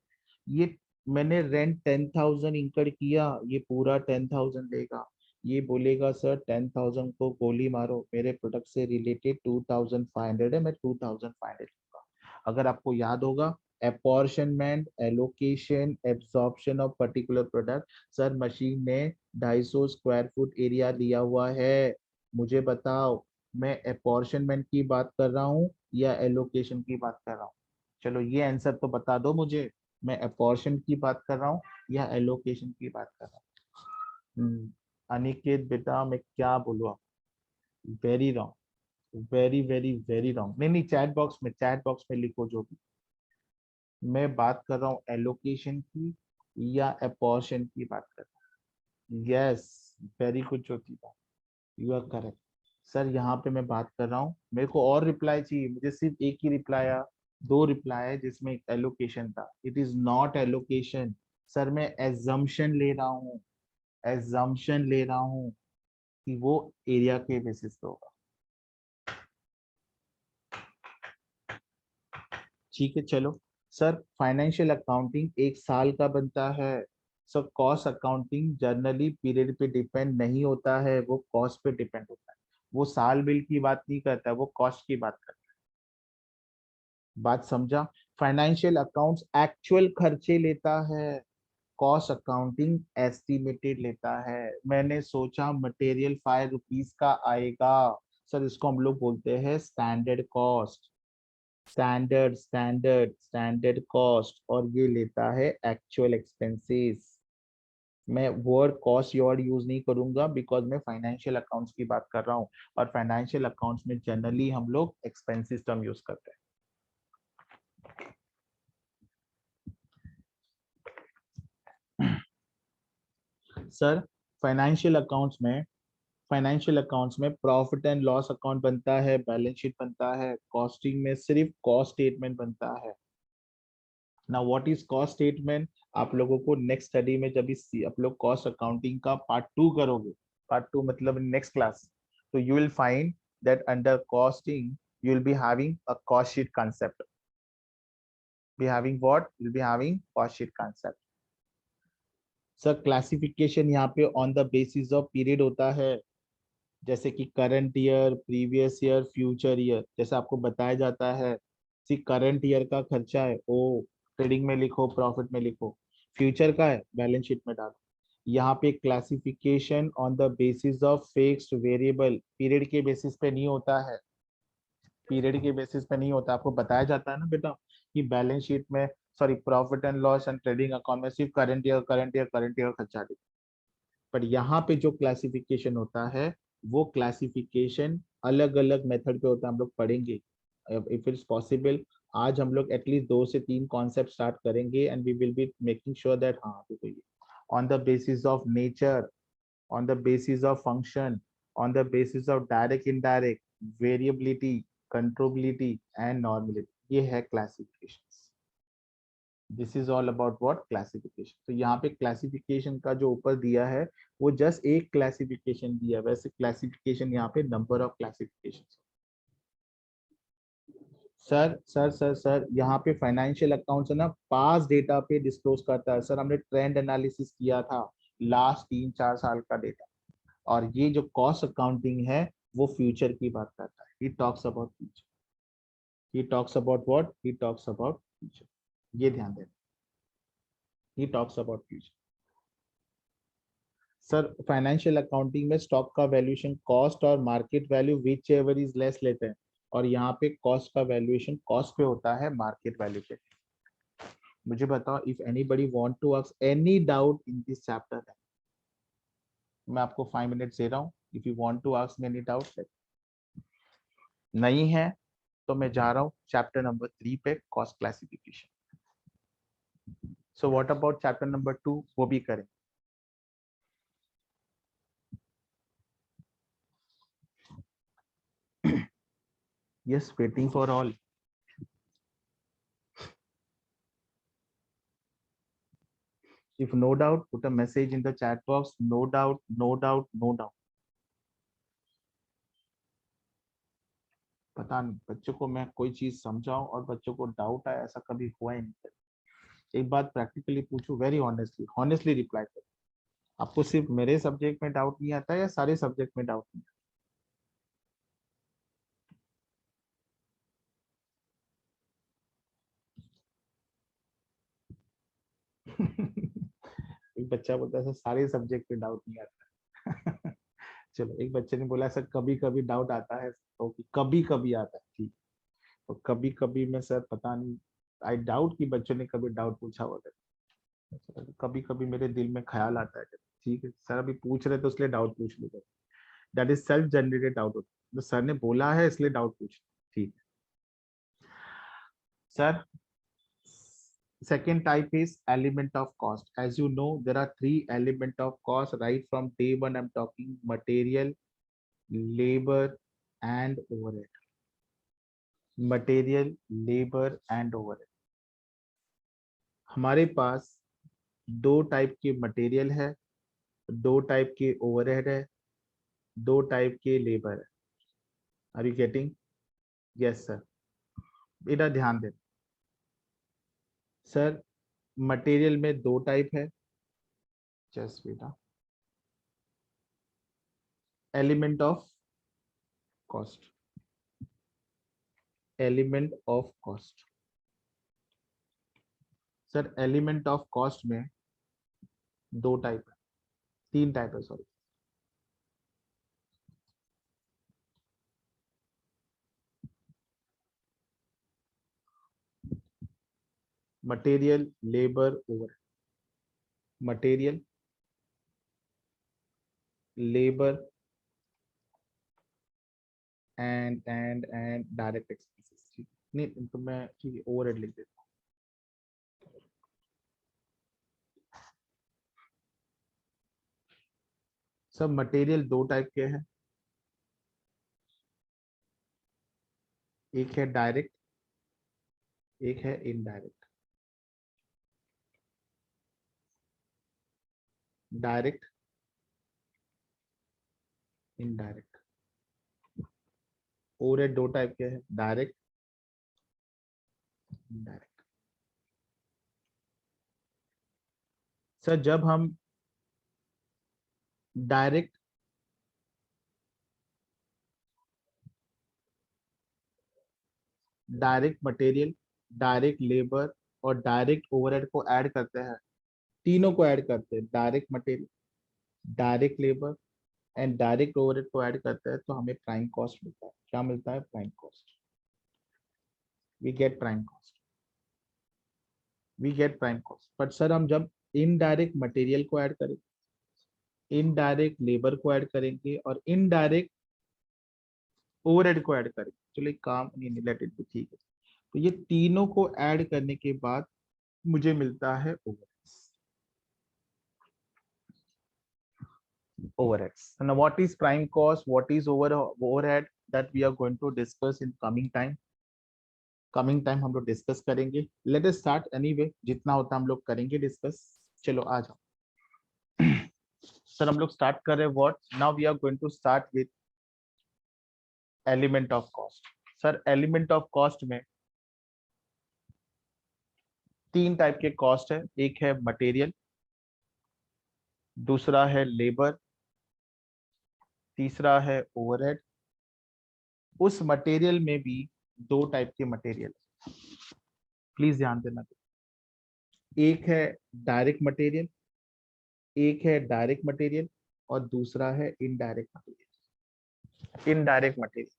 ये मैंने रेंट 10,000 इंकर किया, ये पूरा 10,000 लेगा। ये बोलेगा सर 10,000 को गोली मारो, मेरे प्रोडक्ट से रिलेटेड 2,500 है, मैं 2,500 लूंगा। अगर आपको याद होगा, apportionment, allocation, absorption of particular product. Sir machine ने 250 स्क्वायर फुट एरिया लिया हुआ है, मुझे बताओ मैं अपॉर्शनमेंट की बात कर रहा हूँ या एलोकेशन की बात कर रहा हूँ? चलो ये आंसर तो बता दो मुझे, मैं अपॉर्शन की बात कर रहा हूँ या एलोकेशन की बात कर रहा हूँ? अनिकेत बेटा मैं क्या बोलूँ आप, very wrong, very very very wrong. नहीं नहीं, चैट बॉक्स में लिखो जो भी। मैं बात कर रहा हूँ एलोकेशन की या अपॉर्शन की बात कर रहा हूँ। Yes, very good Jyotiba, you are correct. Sir यहाँ पे मैं बात कर रहा हूँ, मेरे को और रिप्लाई चाहिए, मुझे सिर्फ एक ही रिप्लाई आया, 2 रिप्लाई है जिसमें एक एलोकेशन था। It is not allocation. Sir मैं एजम्पशन ले रहा हूँ, एजम्पशन ले रहा हूँ कि वो एरिया के बेसिस पे होगा। ठीक है चलो। सर फाइनेंशियल अकाउंटिंग 1 साल का बनता है। Sir cost accounting generally period पे डिपेंड नहीं होता है, वो कॉस्ट पे डिपेंड होता है। वो साल बिल की बात नहीं करता है, वो कॉस्ट की बात करता है। बात समझा? फाइनेंशियल अकाउंट्स एक्चुअल खर्चे लेता है, कॉस्ट अकाउंटिंग एस्टिमेटेड लेता है। मैंने सोचा मटेरियल 5 रुपीज का आएगा, सर इसको हम लोग बोलते हैं स्टैंडर्ड कॉस्ट, स्टैंडर्ड कॉस्ट, और ये लेता है एक्चुअल एक्सपेंसेस। मैं वर्ड कॉस्ट वर्ड यूज नहीं करूंगा बिकॉज मैं फाइनेंशियल अकाउंट्स की बात कर रहा हूँ, और फाइनेंशियल अकाउंट्स में जनरली हम लोग एक्सपेंसेस टर्म यूज करते हैं। सर फाइनेंशियल अकाउंट्स में प्रॉफिट एंड लॉस अकाउंट बनता है, बैलेंस शीट बनता है, कॉस्टिंग में सिर्फ कॉस्ट स्टेटमेंट बनता है। ना व्हाट इज कॉस्ट स्टेटमेंट, आप लोगों को नेक्स्ट स्टडी में जब इस आप लोग कॉस्ट अकाउंटिंग का पार्ट 2 करोगे, पार्ट 2 मतलब नेक्स्ट क्लास, तो you will find that under costing you will be having a cost sheet concept. Be having what? You'll be having cost sheet concept. Sir classification यहाँ पे on the basis of period होता है, जैसे कि current year, previous year, future year. जैसे आपको बताया जाता है सी करंट ईयर का खर्चा है, ओ ट्रेडिंग में लिखो, प्रॉफिट में लिखो। फ्यूचर का है, बैलेंस शीट में डालो। यहाँ पे classification on the basis of fixed variable, period के बेसिस पे नहीं होता है, पीरियड के बेसिस पे नहीं होता। आपको बताया जाता है ना बेटा कि बैलेंस शीट में, sorry, profit and loss and trading account में सिर्फ current year current year current year खर्चा दे। पर यहाँ पे जो क्लासिफिकेशन होता है वो क्लासिफिकेशन अलग अलग मेथड पे होता है, हम लोग पढ़ेंगे इफ इट्स पॉसिबल। आज हम लोग एटलीस्ट 2 से 3 कॉन्सेप्ट स्टार्ट करेंगे and we will be making sure that हाँ देखो ये on the basis of nature, on the basis of function, on the basis of direct, indirect, variability, controllability, and normality. ये है classifications. This is all about what classification. तो यहाँ पे classification का जो ऊपर दिया है वो just एक classification दिया है, वैसे classification यहाँ पे number of classifications. सर यहाँ पे फाइनेंशियल अकाउंट्स है ना, पास डेटा पे डिस्क्लोज करता है। सर हमने ट्रेंड एनालिसिस किया था लास्ट 3-4 साल का डेटा, और ये जो कॉस्ट अकाउंटिंग है वो फ्यूचर की बात करता है। He talks about future, he talks about what, he talks about future. ये ध्यान देना, he talks about future. Sir financial accounting में स्टॉक का वैल्यूएशन कॉस्ट और market value which ever is less लेते हैं, और यहाँ पे कॉस्ट का वैल्यूएशन कॉस्ट पे होता है, मार्केट वैल्यू पे। मुझे बताओ if anybody want to ask any doubt in this chapter, मैं आपको 5 मिनट्स दे रहा हूँ। If you want to ask any doubt, नहीं है तो मैं जा रहा हूँ चैप्टर नंबर 3 पे, cost classification. So what about chapter number 2, वो भी करें। Yes, waiting for all. If no doubt, put a message in the chat box. No doubt, no doubt, no doubt. पता नहीं बच्चों को मैं कोई चीज समझाऊं और बच्चों को डाउट आए, ऐसा कभी हुआ ही नहीं। एक बात प्रैक्टिकली पूछो, वेरी ऑनेस्टली, ऑनेस्टली रिप्लाई करो। आपको सिर्फ मेरे सब्जेक्ट में डाउट नहीं आता है या सारे सब्जेक्ट में डाउट नहीं आता? एक बच्चा बोलता है सर सारे सब्जेक्ट में डाउट नहीं आता। चलो, एक बच्चे ने बोला सर कभी कभी डाउट आता है, तो कभी कभी आता है, ठीक। तो कभी कभी में सर पता नहीं, आई डाउट कि बच्चों ने कभी डाउट पूछा होगा। कभी कभी मेरे दिल में ख्याल आता है, ठीक है सर अभी पूछ रहे तो इसलिए डाउट पूछ लो। That is self generated doubt होता है, तो सर ने बोला है इसलिए डाउट पूछ, ठीक है sir. Second type is element of cost. As you know, there are 3 elements of cost. Right from day one, I'm talking material, labor, and overhead. Material, labor, and overhead. हमारे पास 2 type के material है, 2 type के overhead है, 2 type के labour है। Are you getting? Yes sir. बेटा ध्यान दें सर, मटेरियल में 2 टाइप है। जस्ट बेटा, element of cost, element of cost. Sir element of cost में 2 टाइप है, 3 टाइप है sorry. Material, labour, over. Material, labour and direct expenses, ठीक। नहीं तो मैं ठीक है ओवरहेड लिख देता हूँ। सब मटेरियल 2 टाइप के हैं, एक है डायरेक्ट, एक है indirect. Direct, indirect. Overhead 2 type के हैं, डायरेक्ट, इनडायरेक्ट। सर जब हम direct direct material, direct labour और डायरेक्ट ओवरहेड को ऐड करते हैं, तीनों को ऐड करते हैं, direct material, direct labour and direct overhead को ऐड करते हैं, तो हमें प्राइम कॉस्ट मिलता है। क्या मिलता है? Prime cost. We get prime cost, we get prime cost. But sir हम जब इनडायरेक्ट मटेरियल को ऐड करें, इनडायरेक्ट लेबर को ऐड करेंगे और इनडायरेक्ट ओवरहेड को ऐड करेंगे, चलो एक काम नहीं, रिलेटेड भी ठीक है, तो ये तीनों को ऐड करने के बाद मुझे मिलता है overheads. Overheads. So now what is prime cost, what is overhead, that we are going to discuss in coming time. Coming time हम लोग डिस्कस करेंगे। लेट अस स्टार्ट एनीवे, जितना होता हम लोग करेंगे डिस्कस। चलो आ जाओ सर, हम लोग स्टार्ट कर रहे हैं what now, we are going to start with element of cost. Sir element of cost में तीन टाइप के कॉस्ट है, एक है मटेरियल, दूसरा है लेबर, तीसरा है ओवरहेड। उस मटेरियल में भी दो टाइप के मटेरियल, प्लीज ध्यान देना। एक है डायरेक्ट मटेरियल, एक है डायरेक्ट मटेरियल और दूसरा है इनडायरेक्ट मटेरियल। इनडायरेक्ट मटेरियल,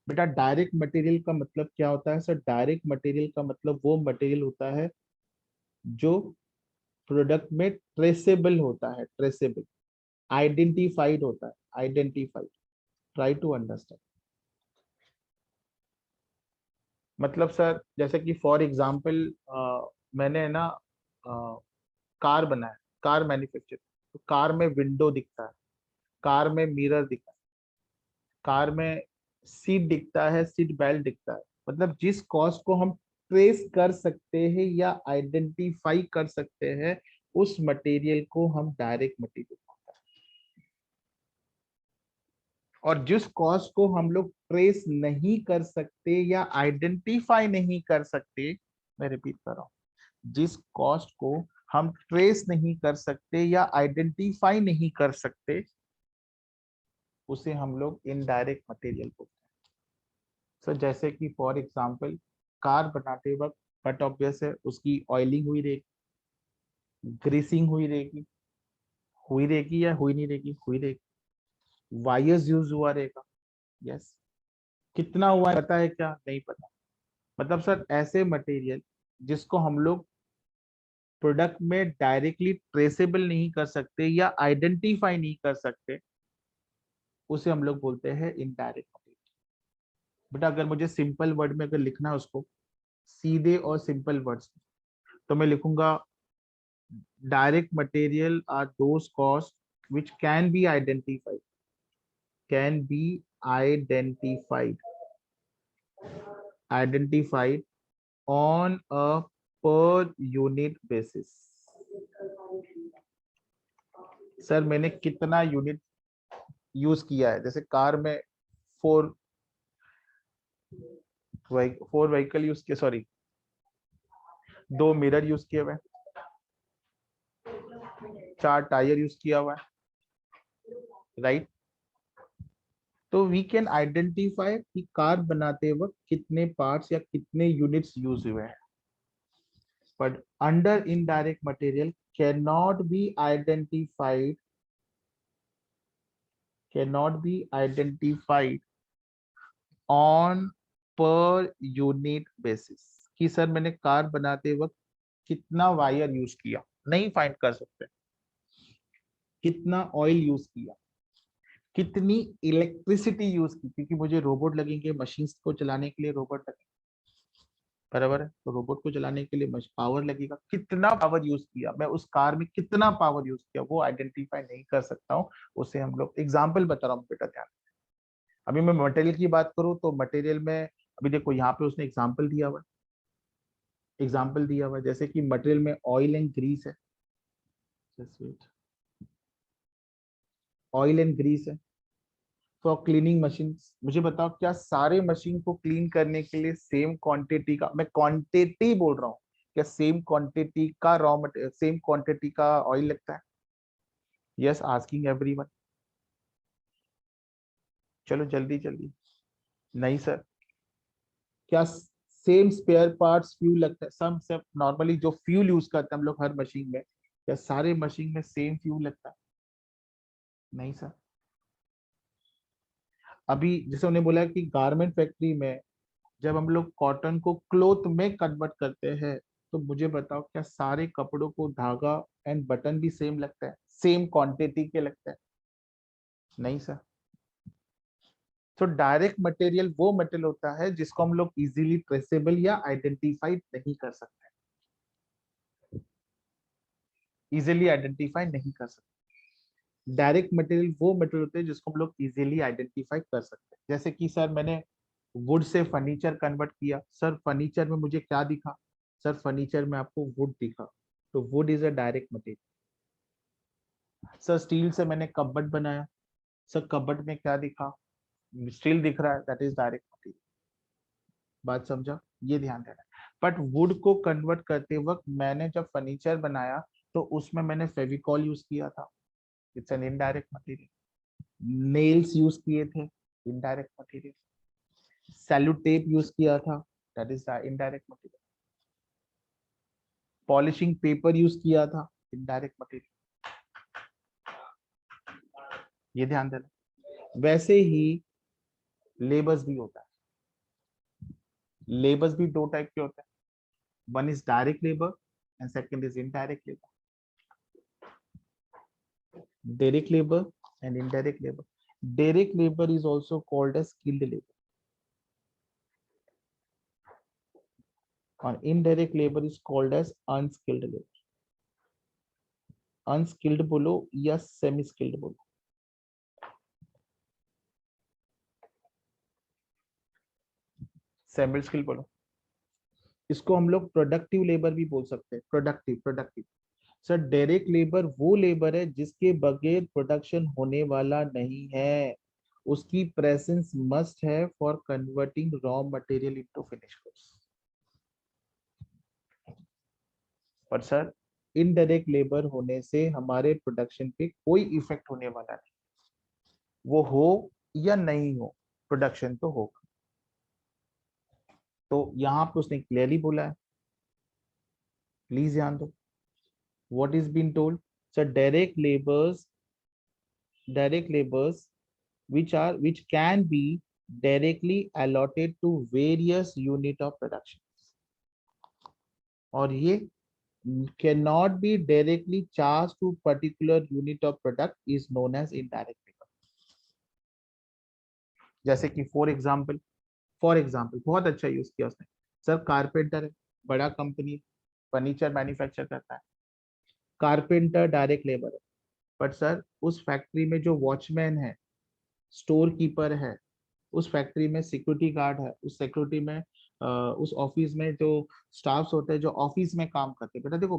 बेटा डायरेक्ट मटेरियल का मतलब क्या होता है? सर डायरेक्ट मटेरियल का मतलब वो मटेरियल होता है जो प्रोडक्ट में ट्रेसेबल होता है, ट्रेसेबल, आइडेंटिफाइड होता है, आइडेंटिफाइड। Try to understand. मतलब सर जैसे कि फॉर एग्जांपल मैंने ना कार बनाया, कार मैन्युफैक्चर, तो कार में विंडो दिखता है, कार में मिरर दिखता है, कार में सीट दिखता है, सीट बेल्ट दिखता है। मतलब जिस कॉस्ट को हम ट्रेस कर सकते हैं या आइडेंटिफाई कर सकते हैं, उस मटेरियल को हम डायरेक्ट मटेरियल कहते हैं। और जिस कॉस्ट को हम लोग ट्रेस नहीं कर सकते या आइडेंटिफाई नहीं कर सकते, मैं रिपीट कर रहा हूं, जिस कॉस्ट को हम ट्रेस नहीं कर सकते या आइडेंटिफाई नहीं कर सकते, उसे हम लोग इनडायरेक्ट मटेरियल बोलते हैं। सो जैसे कि फॉर एग्जांपल कार बनाते वक्त बट ऑब्वियस है उसकी ऑयलिंग हुई रहेगी, ग्रीसिंग हुई रहेगी या हुई नहीं रहेगी? हुई रहेगी। वायर्स यूज हुआ रहेगा, यस। कितना हुआ है पता है क्या? नहीं पता। मतलब सर ऐसे मटेरियल जिसको हम लोग प्रोडक्ट में डायरेक्टली ट्रेसेबल नहीं कर सकते या आइडेंटिफाई नहीं कर सकते, उसे हम लोग बोलते हैं इनडायरेक्ट मटेरियल। बेटा अगर मुझे सिंपल वर्ड में अगर लिखना है उसको, सीधे और सिंपल वर्ड्स, तो मैं लिखूंगा direct material are those costs which can be identified, can be identified, identified on a per unit basis। Sir मैंने कितना यूनिट यूज किया है? जैसे कार में फोर फोर व्हीकल यूज किया, सॉरी दो मिरर यूज किए हुए, चार टायर यूज किया हुआ है, राइट? तो वी कैन आइडेंटिफाई कि कार बनाते वक्त कितने पार्ट्स या कितने यूनिट्स यूज हुए हैं। But under indirect material cannot be identified, cannot be identified on per unit basis। कि सर मैंने कार बनाते वक्त कितना वायर यूज किया, नहीं फाइंड कर सकते। कितना ऑयल यूज किया, कितनी इलेक्ट्रिसिटी यूज की, क्योंकि मुझे रोबोट लगेंगे, मशीन्स को चलाने के लिए रोबोट लगेंगे, बराबर है? तो रोबोट को चलाने के लिए पावर लगेगा, कितना पावर यूज किया, मैं उस कार में कितना पावर यूज किया, वो आइडेंटिफाई नहीं कर सकता हूँ। उसे हम लोग, एग्जाम्पल बता रहा हूँ बेटा, ध्यान। अभी मैं मटेरियल की बात करूँ तो मटेरियल में अभी देखो यहाँ पे उसने एग्जाम्पल दिया हुआ है, एग्जाम्पल दिया हुआ है, जैसे कि मटेरियल में ऑयल एंड ग्रीस है, ऑयल एंड ग्रीस है फॉर क्लीनिंग मशीन। मुझे बताओ क्या सारे मशीन को क्लीन करने के लिए सेम क्वांटिटी का, मैं क्वांटिटी बोल रहा हूँ, क्या सेम क्वांटिटी का रॉ मटेरियल, सेम क्वांटिटी का ऑयल लगता है? Yes, asking everyone. चलो जल्दी जल्दी। नहीं सर। क्या सेम स्पेयर पार्ट्स फ्यूल लगता है? सम सब नॉर्मली जो फ्यूल यूज करते हैं हम लोग हर मशीन में, क्या सारे मशीन में सेम फ्यूल लगता है? नहीं सर। अभी जैसे उन्होंने बोला कि गारमेंट फैक्ट्री में जब हम लोग कॉटन को क्लोथ में कन्वर्ट करते हैं, तो मुझे बताओ क्या सारे कपड़ों को धागा एंड बटन भी सेम लगता है, सेम क्वांटिटी के लगता है? नहीं सर। तो डायरेक्ट मटेरियल वो मटेरियल होता है जिसको हम लोग इजीली ट्रेसेबल या आइडेंटिफाई नहीं कर सकते, इजीली आइडेंटिफाई नहीं कर सकते। डायरेक्ट मटेरियल वो मटेरियल होते हैं जिसको हम लोग इजीली आइडेंटिफाई कर सकते हैं। जैसे कि सर मैंने वुड से फर्नीचर कन्वर्ट किया, सर फर्नीचर में मुझे क्या दिखा? सर फर्नीचर में आपको वुड दिखा, तो would is a direct material. Sir steel से मैंने कबर्ड बनाया, सर कबर्ड में क्या दिखा? स्टील दिख रहा है, दैट इज डायरेक्ट मटेरियल। बात समझा? ये ध्यान देना। बट वुड को कन्वर्ट करते वक्त मैंने जब फर्नीचर बनाया तो उसमें मैंने फेविकॉल यूज किया था, it's an indirect material. Nails use किए थे, indirect material. Sellotape use किया था, that is indirect material. Polishing paper use किया था, इनडायरेक्ट मटेरियल। ये ध्यान देना। वैसे ही लेबर्स भी होता है। लेबर्स भी दो टाइप के होते हैं, one is direct labour and second is indirect labour. Direct labor and indirect labor. Direct labor is also called as skilled labor, and indirect labor is called as unskilled labor. Unskilled बोलो या semi skilled बोलो, semi skilled बोलो। इसको हम लोग productive labour भी बोल सकते हैं, productive productive. Sir direct labour वो लेबर है जिसके बगैर प्रोडक्शन होने वाला नहीं है, उसकी प्रेजेंस मस्ट है for converting raw material into finish goods. पर सर इनडायरेक्ट लेबर होने से हमारे प्रोडक्शन पे कोई इफेक्ट होने वाला नहीं, वो हो या नहीं हो, प्रोडक्शन तो होगा। तो यहाँ पे उसने क्लियरली बोला है, प्लीज ध्यान दो। What is been told? Sir direct labours which can be directly allotted to various unit of production, और ये cannot be directly charged to particular unit of product is known as indirect labor। जैसे कि for example बहुत अच्छा use किया उसने। Sir carpenter है, बड़ा कंपनी, फर्नीचर मैन्युफैक्चर करता है, कारपेंटर डायरेक्ट लेबर है। बट सर उस फैक्ट्री में जो वॉचमैन है, स्टोर कीपर है, उस फैक्ट्री में सिक्योरिटी गार्ड है, उस सिक्योरिटी में उस ऑफिस में जो स्टाफ्स होते हैं जो ऑफिस में काम करते हैं, बेटा देखो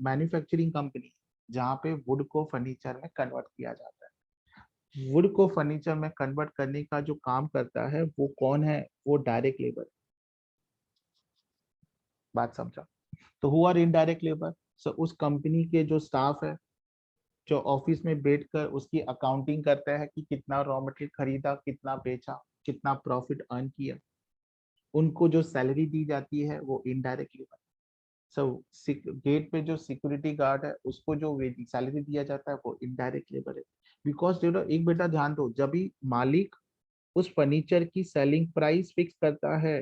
मैन्युफैक्चरिंग कंपनी जहाँ पे वुड को फर्नीचर में कन्वर्ट किया जाता है, वुड को फर्नीचर में कन्वर्ट करने का जो काम करता है वो कौन है? वो डायरेक्ट लेबर। बात समझा? तो हु आर इनडायरेक्ट लेबर? सो उस कंपनी के जो स्टाफ है, जो ऑफिस में बैठकर उसकी अकाउंटिंग करता है कि कितना रॉ मटेरियल खरीदा, कितना बेचा, कितना प्रॉफिट अर्न किया, उनको जो सैलरी दी जाती है वो इनडायरेक्ट लेबर। सो गेट पे जो सिक्योरिटी गार्ड है उसको जो सैलरी दिया जाता है वो इनडायरेक्ट लेबर है। बिकॉज एक बेटा ध्यान दो, जब भी मालिक उस फर्नीचर की सेलिंग प्राइस फिक्स करता है,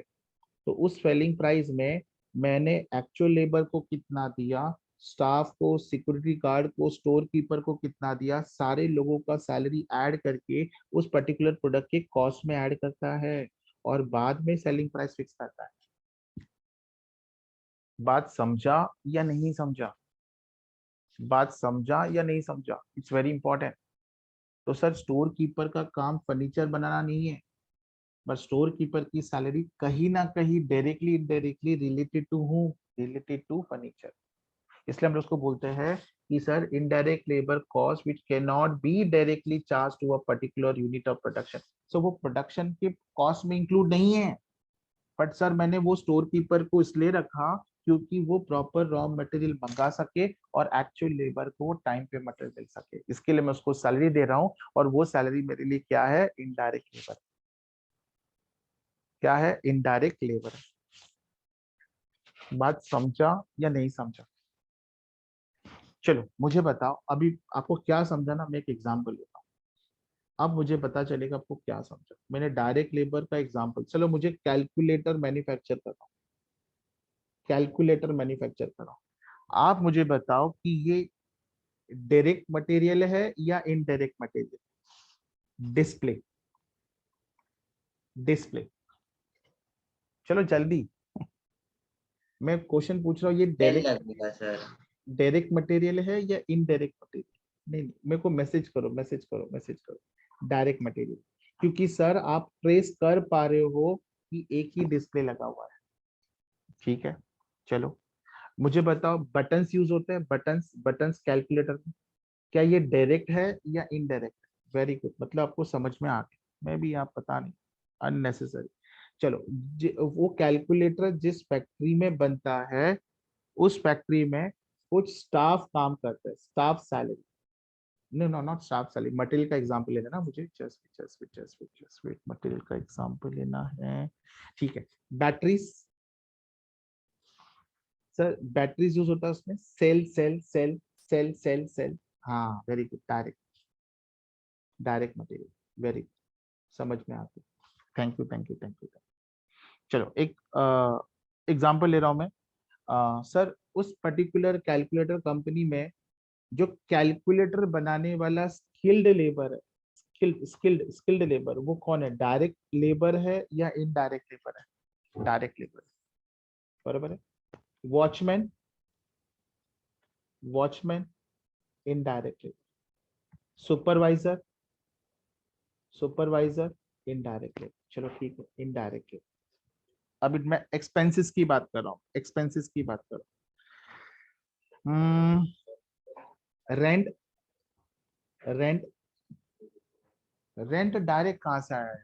तो उस सेलिंग प्राइस में मैंने एक्चुअल लेबर को कितना दिया, स्टाफ को, सिक्योरिटी गार्ड को, स्टोर कीपर को कितना दिया, सारे लोगों का सैलरी ऐड करके उस पर्टिकुलर प्रोडक्ट के कॉस्ट में ऐड करता है और बाद में सेलिंग प्राइस फिक्स करता है। बात समझा या नहीं समझा? बात समझा या नहीं समझा? It's very important. तो सर स्टोर कीपर का काम फर्नीचर बनाना नहीं है, बट स्टोर कीपर की सैलरी कहीं ना कहीं डायरेक्टली इनडायरेक्टली रिलेटेड टू हूँ, रिलेटेड टू फर्नीचर। इसलिए हम लोग उसको बोलते हैं कि sir indirect labour cost which can not be directly charge to a particular unit of production. So वो प्रोडक्शन के कॉस्ट में इंक्लूड नहीं है, बट सर मैंने वो स्टोर कीपर को इसलिए रखा क्योंकि वो प्रॉपर रॉ मटेरियल मंगा सके और एक्चुअल लेबर को टाइम पे मटेरियल मिल सके, इसके लिए मैं उसको सैलरी दे रहा हूँ, और वो सैलरी मेरे लिए क्या है? Indirect labour. क्या है? Indirect labour. बात समझा या नहीं समझा? चलो मुझे बताओ अभी आपको क्या समझा ना, मैं एक एग्जांपल लेता हूँ, अब मुझे पता चलेगा आपको क्या समझा। मैंने डायरेक्ट लेबर का एग्जांपल, चलो मुझे कैलकुलेटर मैन्युफैक्चर करना, कैलकुलेटर मैन्युफैक्चर करा, आप मुझे बताओ कि ये डायरेक्ट मटेरियल है या इनडायरेक्ट मटेरियल। डिस्प्ले, डिस्प्ले, चलो जल्दी, मैं क्वेश्चन पूछ रहा हूँ, ये सेल डायरेक्ट, लगेगा सर। डायरेक्ट मटेरियल है या इनडायरेक्ट मटेरियल। नहीं नहीं, मेरे को मैसेज करो, मैसेज करो, मैसेज करो, डायरेक्ट मटेरियल, क्योंकि सर आप ट्रेस कर पा रहे हो कि एक ही डिस्प्ले लगा हुआ है। ठीक है, चलो मुझे बताओ, बटन्स यूज होते हैं, बटन्स, बटन्स कैलकुलेटर में, क्या ये डायरेक्ट है या इनडायरेक्ट। वेरी गुड, मतलब आपको समझ में आ गया, मैं भी यहाँ पता नहीं, अननेसेसरी। चलो वो कैलकुलेटर जिस फैक्ट्री में बनता है, उस फैक्ट्री में कुछ स्टाफ काम करते हैं, staff salary, no no not staff salary, material का एग्जांपल लेना ना मुझे, जस्ट वेट, मटेरियल का एग्जांपल लेना है। ठीक है, बैटरीज, सर बैटरीज यूज होता है उसमें, sale sale sale sale sale sale, हाँ very good, direct, direct material, very, समझ में आती, thank you thank you thank you. चलो एक एग्जांपल ले रहा हूं मैं, सर उस पर्टिकुलर कैलकुलेटर कंपनी में जो कैलकुलेटर बनाने वाला स्किल्ड लेबर है, स्किल्ड स्किल्ड स्किल्ड लेबर, वो कौन है, डायरेक्ट लेबर है या इनडायरेक्ट लेबर है। डायरेक्ट लेबर, बराबर है। Watchman, watchman indirect labour, supervisor, supervisor indirect labour, चलो ठीक है, इनडायरेक्ट लेबर। अभी मैं एक्सपेंसेस की बात कर रहा हूँ, एक्सपेंसेस की बात कर रहा हूँ। रेंट, रेंट, रेंट डायरेक्ट कहाँ से आया है,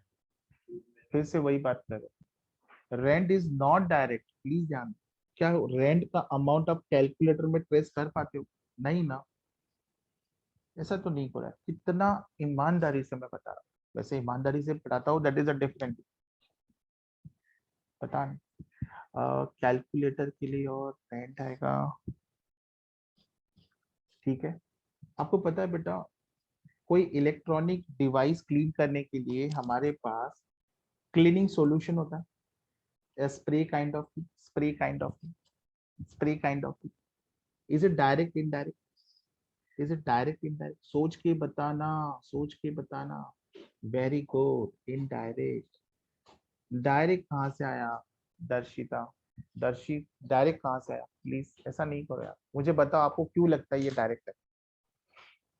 फिर से वही बात कर रहे हैं, rent is not direct, please ध्यान दो। क्या रेंट का अमाउंट आप कैलकुलेटर में ट्रेस कर पाते हो, नहीं ना, ऐसा तो नहीं हो रहा है। कितना ईमानदारी से मैं बता रहा हूँ, वैसे ईमानदारी से बताता हूँ, दैट इज अ डिफरेंट, पता नहीं। कैलकुलेटर के लिए और रेंट आएगा, ठीक है। आपको पता है बेटा, कोई इलेक्ट्रॉनिक डिवाइस क्लीन करने के लिए हमारे पास क्लीनिंग सॉल्यूशन होता है, spray kind of, spray kind of, spray kind of, is it direct indirect, is it direct indirect, सोच के बताना, सोच के बताना। Very good, indirect. डायरेक्ट कहाँ से आया, दर्शिता, दर्शी, डायरेक्ट कहाँ से आया, प्लीज ऐसा नहीं करो यार, मुझे बताओ आपको क्यों लगता है ये डायरेक्ट है,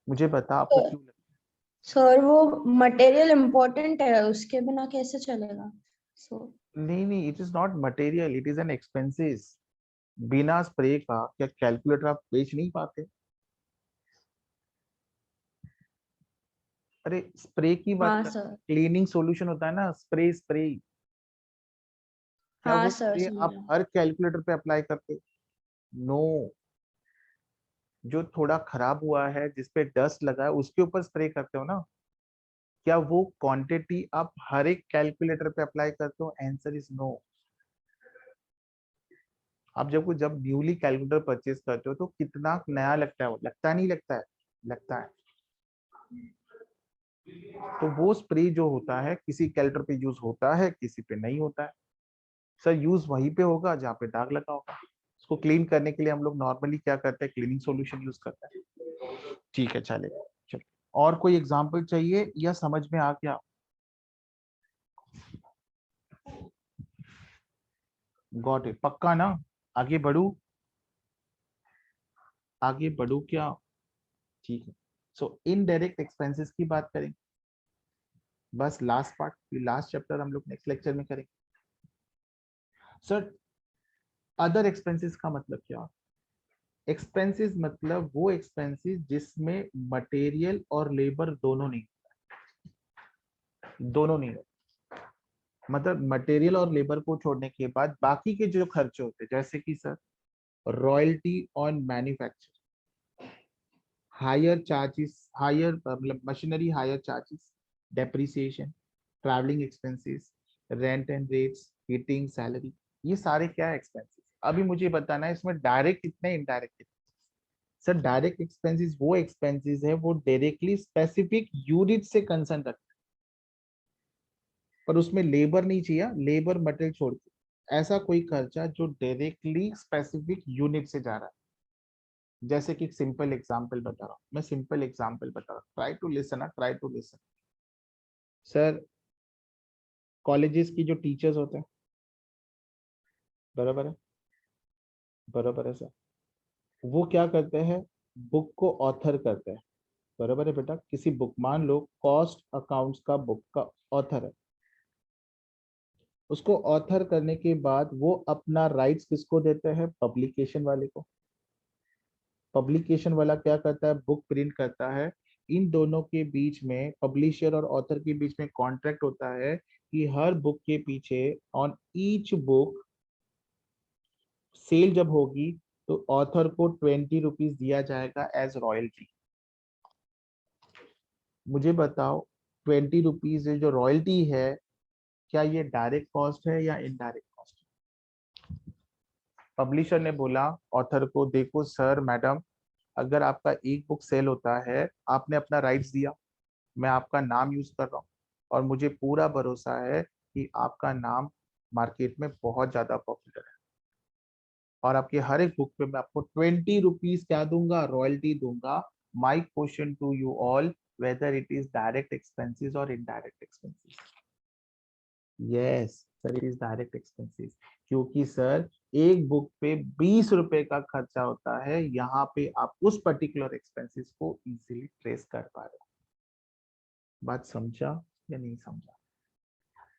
मुझे बता आपको क्यों लगता सर वो मटेरियल इम्पोर्टेंट है, उसके बिना कैसे चलेगा। सो है। नहीं नहीं, it is not material, it is an expenses. बिना स्प्रे का क्या कैलकुलेटर आप बेच नहीं पाते। अरे स्प्रे की बात हाँ कर, सर, क्लीनिंग सॉल्यूशन होता है ना, स्प्रे, स्प्रे, क्या हाँ वो सर स्प्रे आप समझा। हर कैलकुलेटर पे अप्लाई करते हो, नो। जो थोड़ा खराब हुआ है, जिसपे डस्ट लगा है, उसके ऊपर स्प्रे करते हो ना, क्या वो क्वांटिटी आप हर एक कैलकुलेटर पे अप्लाई करते हो, आंसर इज नो। आप जब न्यूली कैलकुलेटर परचेज करते हो तो कितना नया लगता है, वो लगता नहीं लगता है, लगता है। तो वो स्प्रे जो होता है किसी कैलकुलेटर पे यूज होता है, किसी पे नहीं होता है। सर यूज वहीं पे होगा जहाँ पे दाग लगा होगा। उसको क्लीन करने के लिए हम लोग नॉर्मली क्या करते हैं, क्लीनिंग सॉल्यूशन यूज करते हैं। ठीक है चलेगा, चलो और कोई एग्जांपल चाहिए या समझ में आ गया। गॉट इट, पक्का ना, आगे बढ़ू, आगे बढ़ू क्या, ठीक है। सो इनडायरेक्ट एक्सपेंसेस की बात करें, बस लास्ट पार्ट, लास्ट चैप्टर हम लोग नेक्स्ट लेक्चर में करेंगे। सर अदर एक्सपेंसेस का मतलब क्या, एक्सपेंसेस मतलब वो एक्सपेंसेस जिसमें मटेरियल और लेबर दोनों नहीं, दोनों नहीं है। मतलब मटेरियल और लेबर को छोड़ने के बाद बाकी के जो खर्चे होते हैं, जैसे कि sir royalty on manufacture, hire charges, hire मतलब machinery hire charges, depreciation, travelling expenses, rent and rates, heating, salary, ये सारे क्या है एक्सपेंसेस। अभी मुझे बताना है इसमें डायरेक्ट कितने, इनडायरेक्ट कितने। सर डायरेक्ट एक्सपेंसेस वो एक्सपेंसेस है वो डायरेक्टली स्पेसिफिक यूनिट से कंसर्न रखते हैं, पर उसमें लेबर नहीं चाहिए, लेबर मटेरियल छोड़ के ऐसा कोई खर्चा जो डायरेक्टली स्पेसिफिक यूनिट से जा रहा है। जैसे कि सिंपल एग्जांपल बता रहा हूँ, मैं सिंपल एग्जांपल बता रहा हूँ, try to listen, try to listen. Sir colleges की जो टीचर्स होते हैं, बराबर है, बराबर है सर, वो क्या करते हैं, बुक को ऑथर करते हैं, बराबर है बेटा। किसी बुक, मान लो कॉस्ट अकाउंट्स का बुक का ऑथर है, उसको ऑथर करने के बाद वो अपना राइट्स किसको देते हैं, पब्लिकेशन वाले को। पब्लिकेशन वाला क्या करता है, बुक प्रिंट करता है। इन दोनों के बीच में, पब्लिशर और ऑथर के बीच में कॉन्ट्रैक्ट होता है कि हर बुक के पीछे, ऑन ईच बुक सेल जब होगी तो ऑथर को 20 रुपीज दिया जाएगा एज रॉयल्टी। मुझे बताओ 20 रुपीज जो रॉयल्टी है, क्या ये डायरेक्ट कॉस्ट है या इनडायरेक्ट कॉस्ट है? पब्लिशर ने बोला ऑथर को, देखो सर मैडम, अगर आपका एक बुक सेल होता है, आपने अपना राइट्स दिया, मैं आपका नाम यूज कर रहा हूँ, और मुझे पूरा भरोसा है कि आपका नाम मार्केट में बहुत ज्यादा पॉपुलर है, और आपके हर एक बुक पे मैं आपको 20 रुपीज क्या दूंगा, रॉयल्टी दूंगा। My question to you all, whether it is direct expenses और indirect expenses? Yes sir, it is direct expenses, क्योंकि सर एक बुक पे 20 रुपए का खर्चा होता है, यहाँ पे आप उस पर्टिकुलर एक्सपेंसेस को इजीली ट्रेस कर पा रहे हो। बात समझा या नहीं समझा?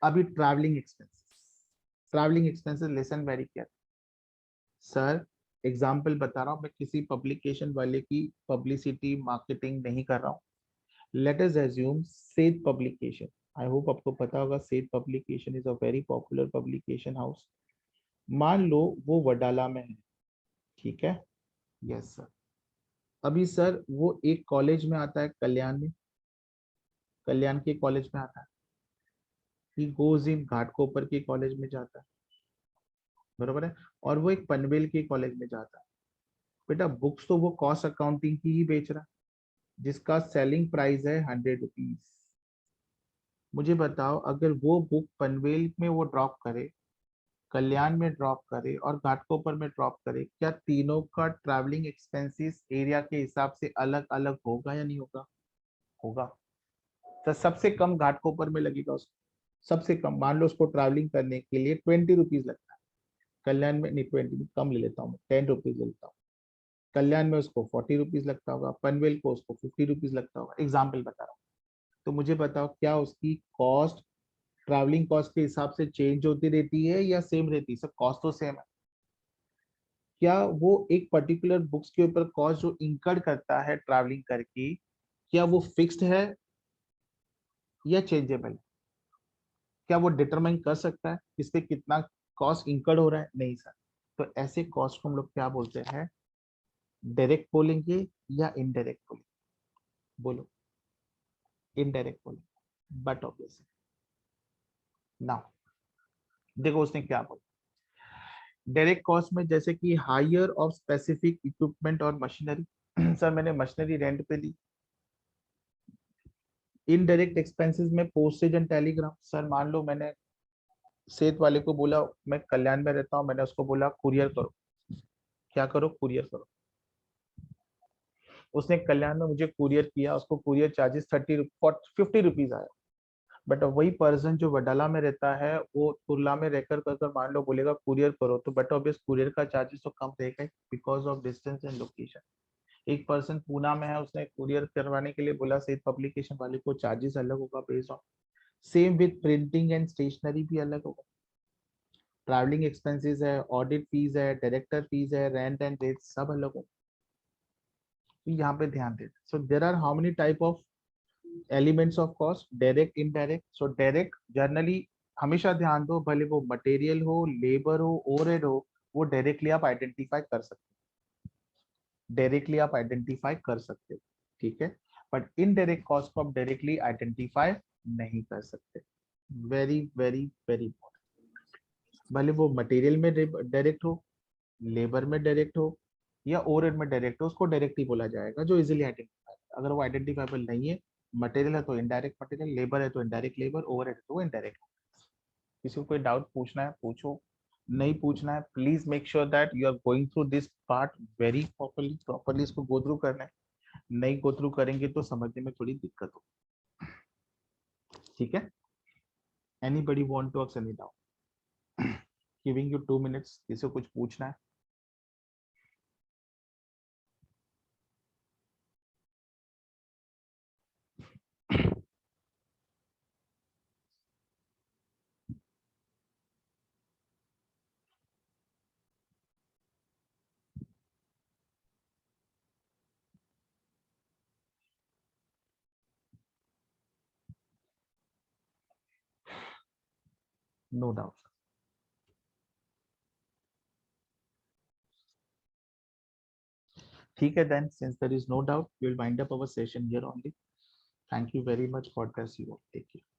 अभी travelling expenses, travelling expenses listen very care. Sir example बता रहा हूँ, मैं किसी पब्लिकेशन वाले की पब्लिसिटी मार्केटिंग नहीं कर रहा हूँ। Let us assume says publication, I hope आपको पता होगा, says publication is a very popular publication house. मान लो वो वडाला में है, ठीक है, यस सर। अभी सर वो एक कॉलेज में आता है, कल्याण में, कल्याण के कॉलेज में आता है, ही गोज इन घाटकोपर के कॉलेज में जाता है, बरोबर है, और वो एक पनवेल के कॉलेज में जाता है। बेटा बुक्स तो वो कॉस्ट अकाउंटिंग की ही बेच रहा है, जिसका सेलिंग प्राइस है 100 रुपीज। मुझे बताओ अगर वो बुक पनवेल में वो ड्रॉप करे, कल्याण में ड्रॉप करे और घाटकोपर में ड्रॉप करे, क्या तीनों का ट्रैवलिंग एक्सपेंसेस एरिया के हिसाब से अलग अलग होगा या नहीं होगा? होगा। तो सबसे कम घाटकोपर में लगेगा उसको, सबसे कम, मान लो उसको ट्रैवलिंग करने के लिए 20 रुपीज लगता है, कल्याण में नहीं, 20 कम ले लेता हूँ, 10 रुपीज ले लेता हूँ। कल्याण में उसको 40 रुपीज लगता होगा, पनवेल को उसको 50 रुपीज लगता होगा, एग्जाम्पल बता रहा हूँ। तो मुझे बताओ क्या उसकी कॉस्ट ट्रैवलिंग कॉस्ट के हिसाब से चेंज होती रहती है या सेम रहती है? सब कॉस्ट तो सेम है। क्या वो एक पर्टिकुलर बुक्स के ऊपर कॉस्ट जो इंकर्ड करता है ट्रैवलिंग करके, क्या वो फिक्स्ड है या चेंजेबल है? क्या वो डिटरमाइन कर सकता है इस पे कितना कॉस्ट इंकर्ड हो रहा है? नहीं सर। तो ऐसे कॉस्ट को हम लोग क्या बोलते हैं, डायरेक्ट बोलेंगे या इनडायरेक्ट बोलेंगे? बोलो, इनडायरेक्ट बोलेंगे, बट ऑब्वियसली नाउ देखो उसने क्या बोला, डायरेक्ट कॉस्ट में जैसे कि हायर ऑफ स्पेसिफिक इक्विपमेंट और मशीनरी सर मैंने मशीनरी रेंट पे ली। इनडायरेक्ट एक्सपेंसेस में पोस्टेज एंड टेलीग्राम, सर मान लो मैंने सेठ वाले को बोला, मैं कल्याण में रहता हूँ, मैंने उसको बोला कुरियर करो, क्या करो, कुरियर करो। उसने कल्याण में मुझे कुरियर किया, उसको कुरियर चार्जेस 50 रुपीज आया। बट वही पर्सन जो वडाला में रहता है, वो कुर्ला में रहकर कर मान लो बोलेगा कुरियर करो, तो बट ऑब्वियस कुरियर का चार्जेस तो कम रहेगा because of distance and location. एक पर्सन पूना में है, उसने कुरियर करवाने के लिए बोला, सेठ पब्लिकेशन वाले को चार्जेस अलग होगा based on. Same with printing and stationery भी अलग होगा। ट्रैवलिंग एक्सपेंसेस है, ऑडिट फीस है, डायरेक्टर फीस है, रेंट एंड रेट सब अलग होगा। तो यहाँ पे ध्यान दें। So there are how many type of elements of cost, direct indirect. So direct generally हमेशा ध्यान दो, भले वो मटेरियल हो, लेबर हो, ओवरहेड हो, वो डायरेक्टली आप आइडेंटिफाई कर सकते हो, डायरेक्टली आप आइडेंटिफाई कर सकते हो, ठीक है। बट इनडायरेक्ट कॉस्ट को आप डायरेक्टली आइडेंटिफाई नहीं कर सकते। Very very very important. भले वो मटेरियल में डायरेक्ट हो, लेबर में डायरेक्ट हो, या ओवरहेड में डायरेक्ट है उसको डायरेक्ट ही बोला जाएगा, जो इजीली आइडेंटिफाई। अगर वो आइडेंटिफाइबल नहीं है, मटेरियल है तो इनडायरेक्ट मटेरियल, लेबर है तो इनडायरेक्ट लेबर, ओवरहेड है तो वो इनडायरेक्ट। किसी को कोई डाउट पूछना है पूछो, नहीं पूछना है please make sure that you are going through this part very properly इसको गो थ्रू करना है। नहीं गो थ्रू करेंगे तो समझने में थोड़ी दिक्कत हो। ठीक है, anybody want to ask any doubt? Giving you 2 minutes, किसी को कुछ पूछना है? No doubt. ठीक है, then since there is no doubt, we will wind up our session here only. Thank you very much. God bless you all. Take care.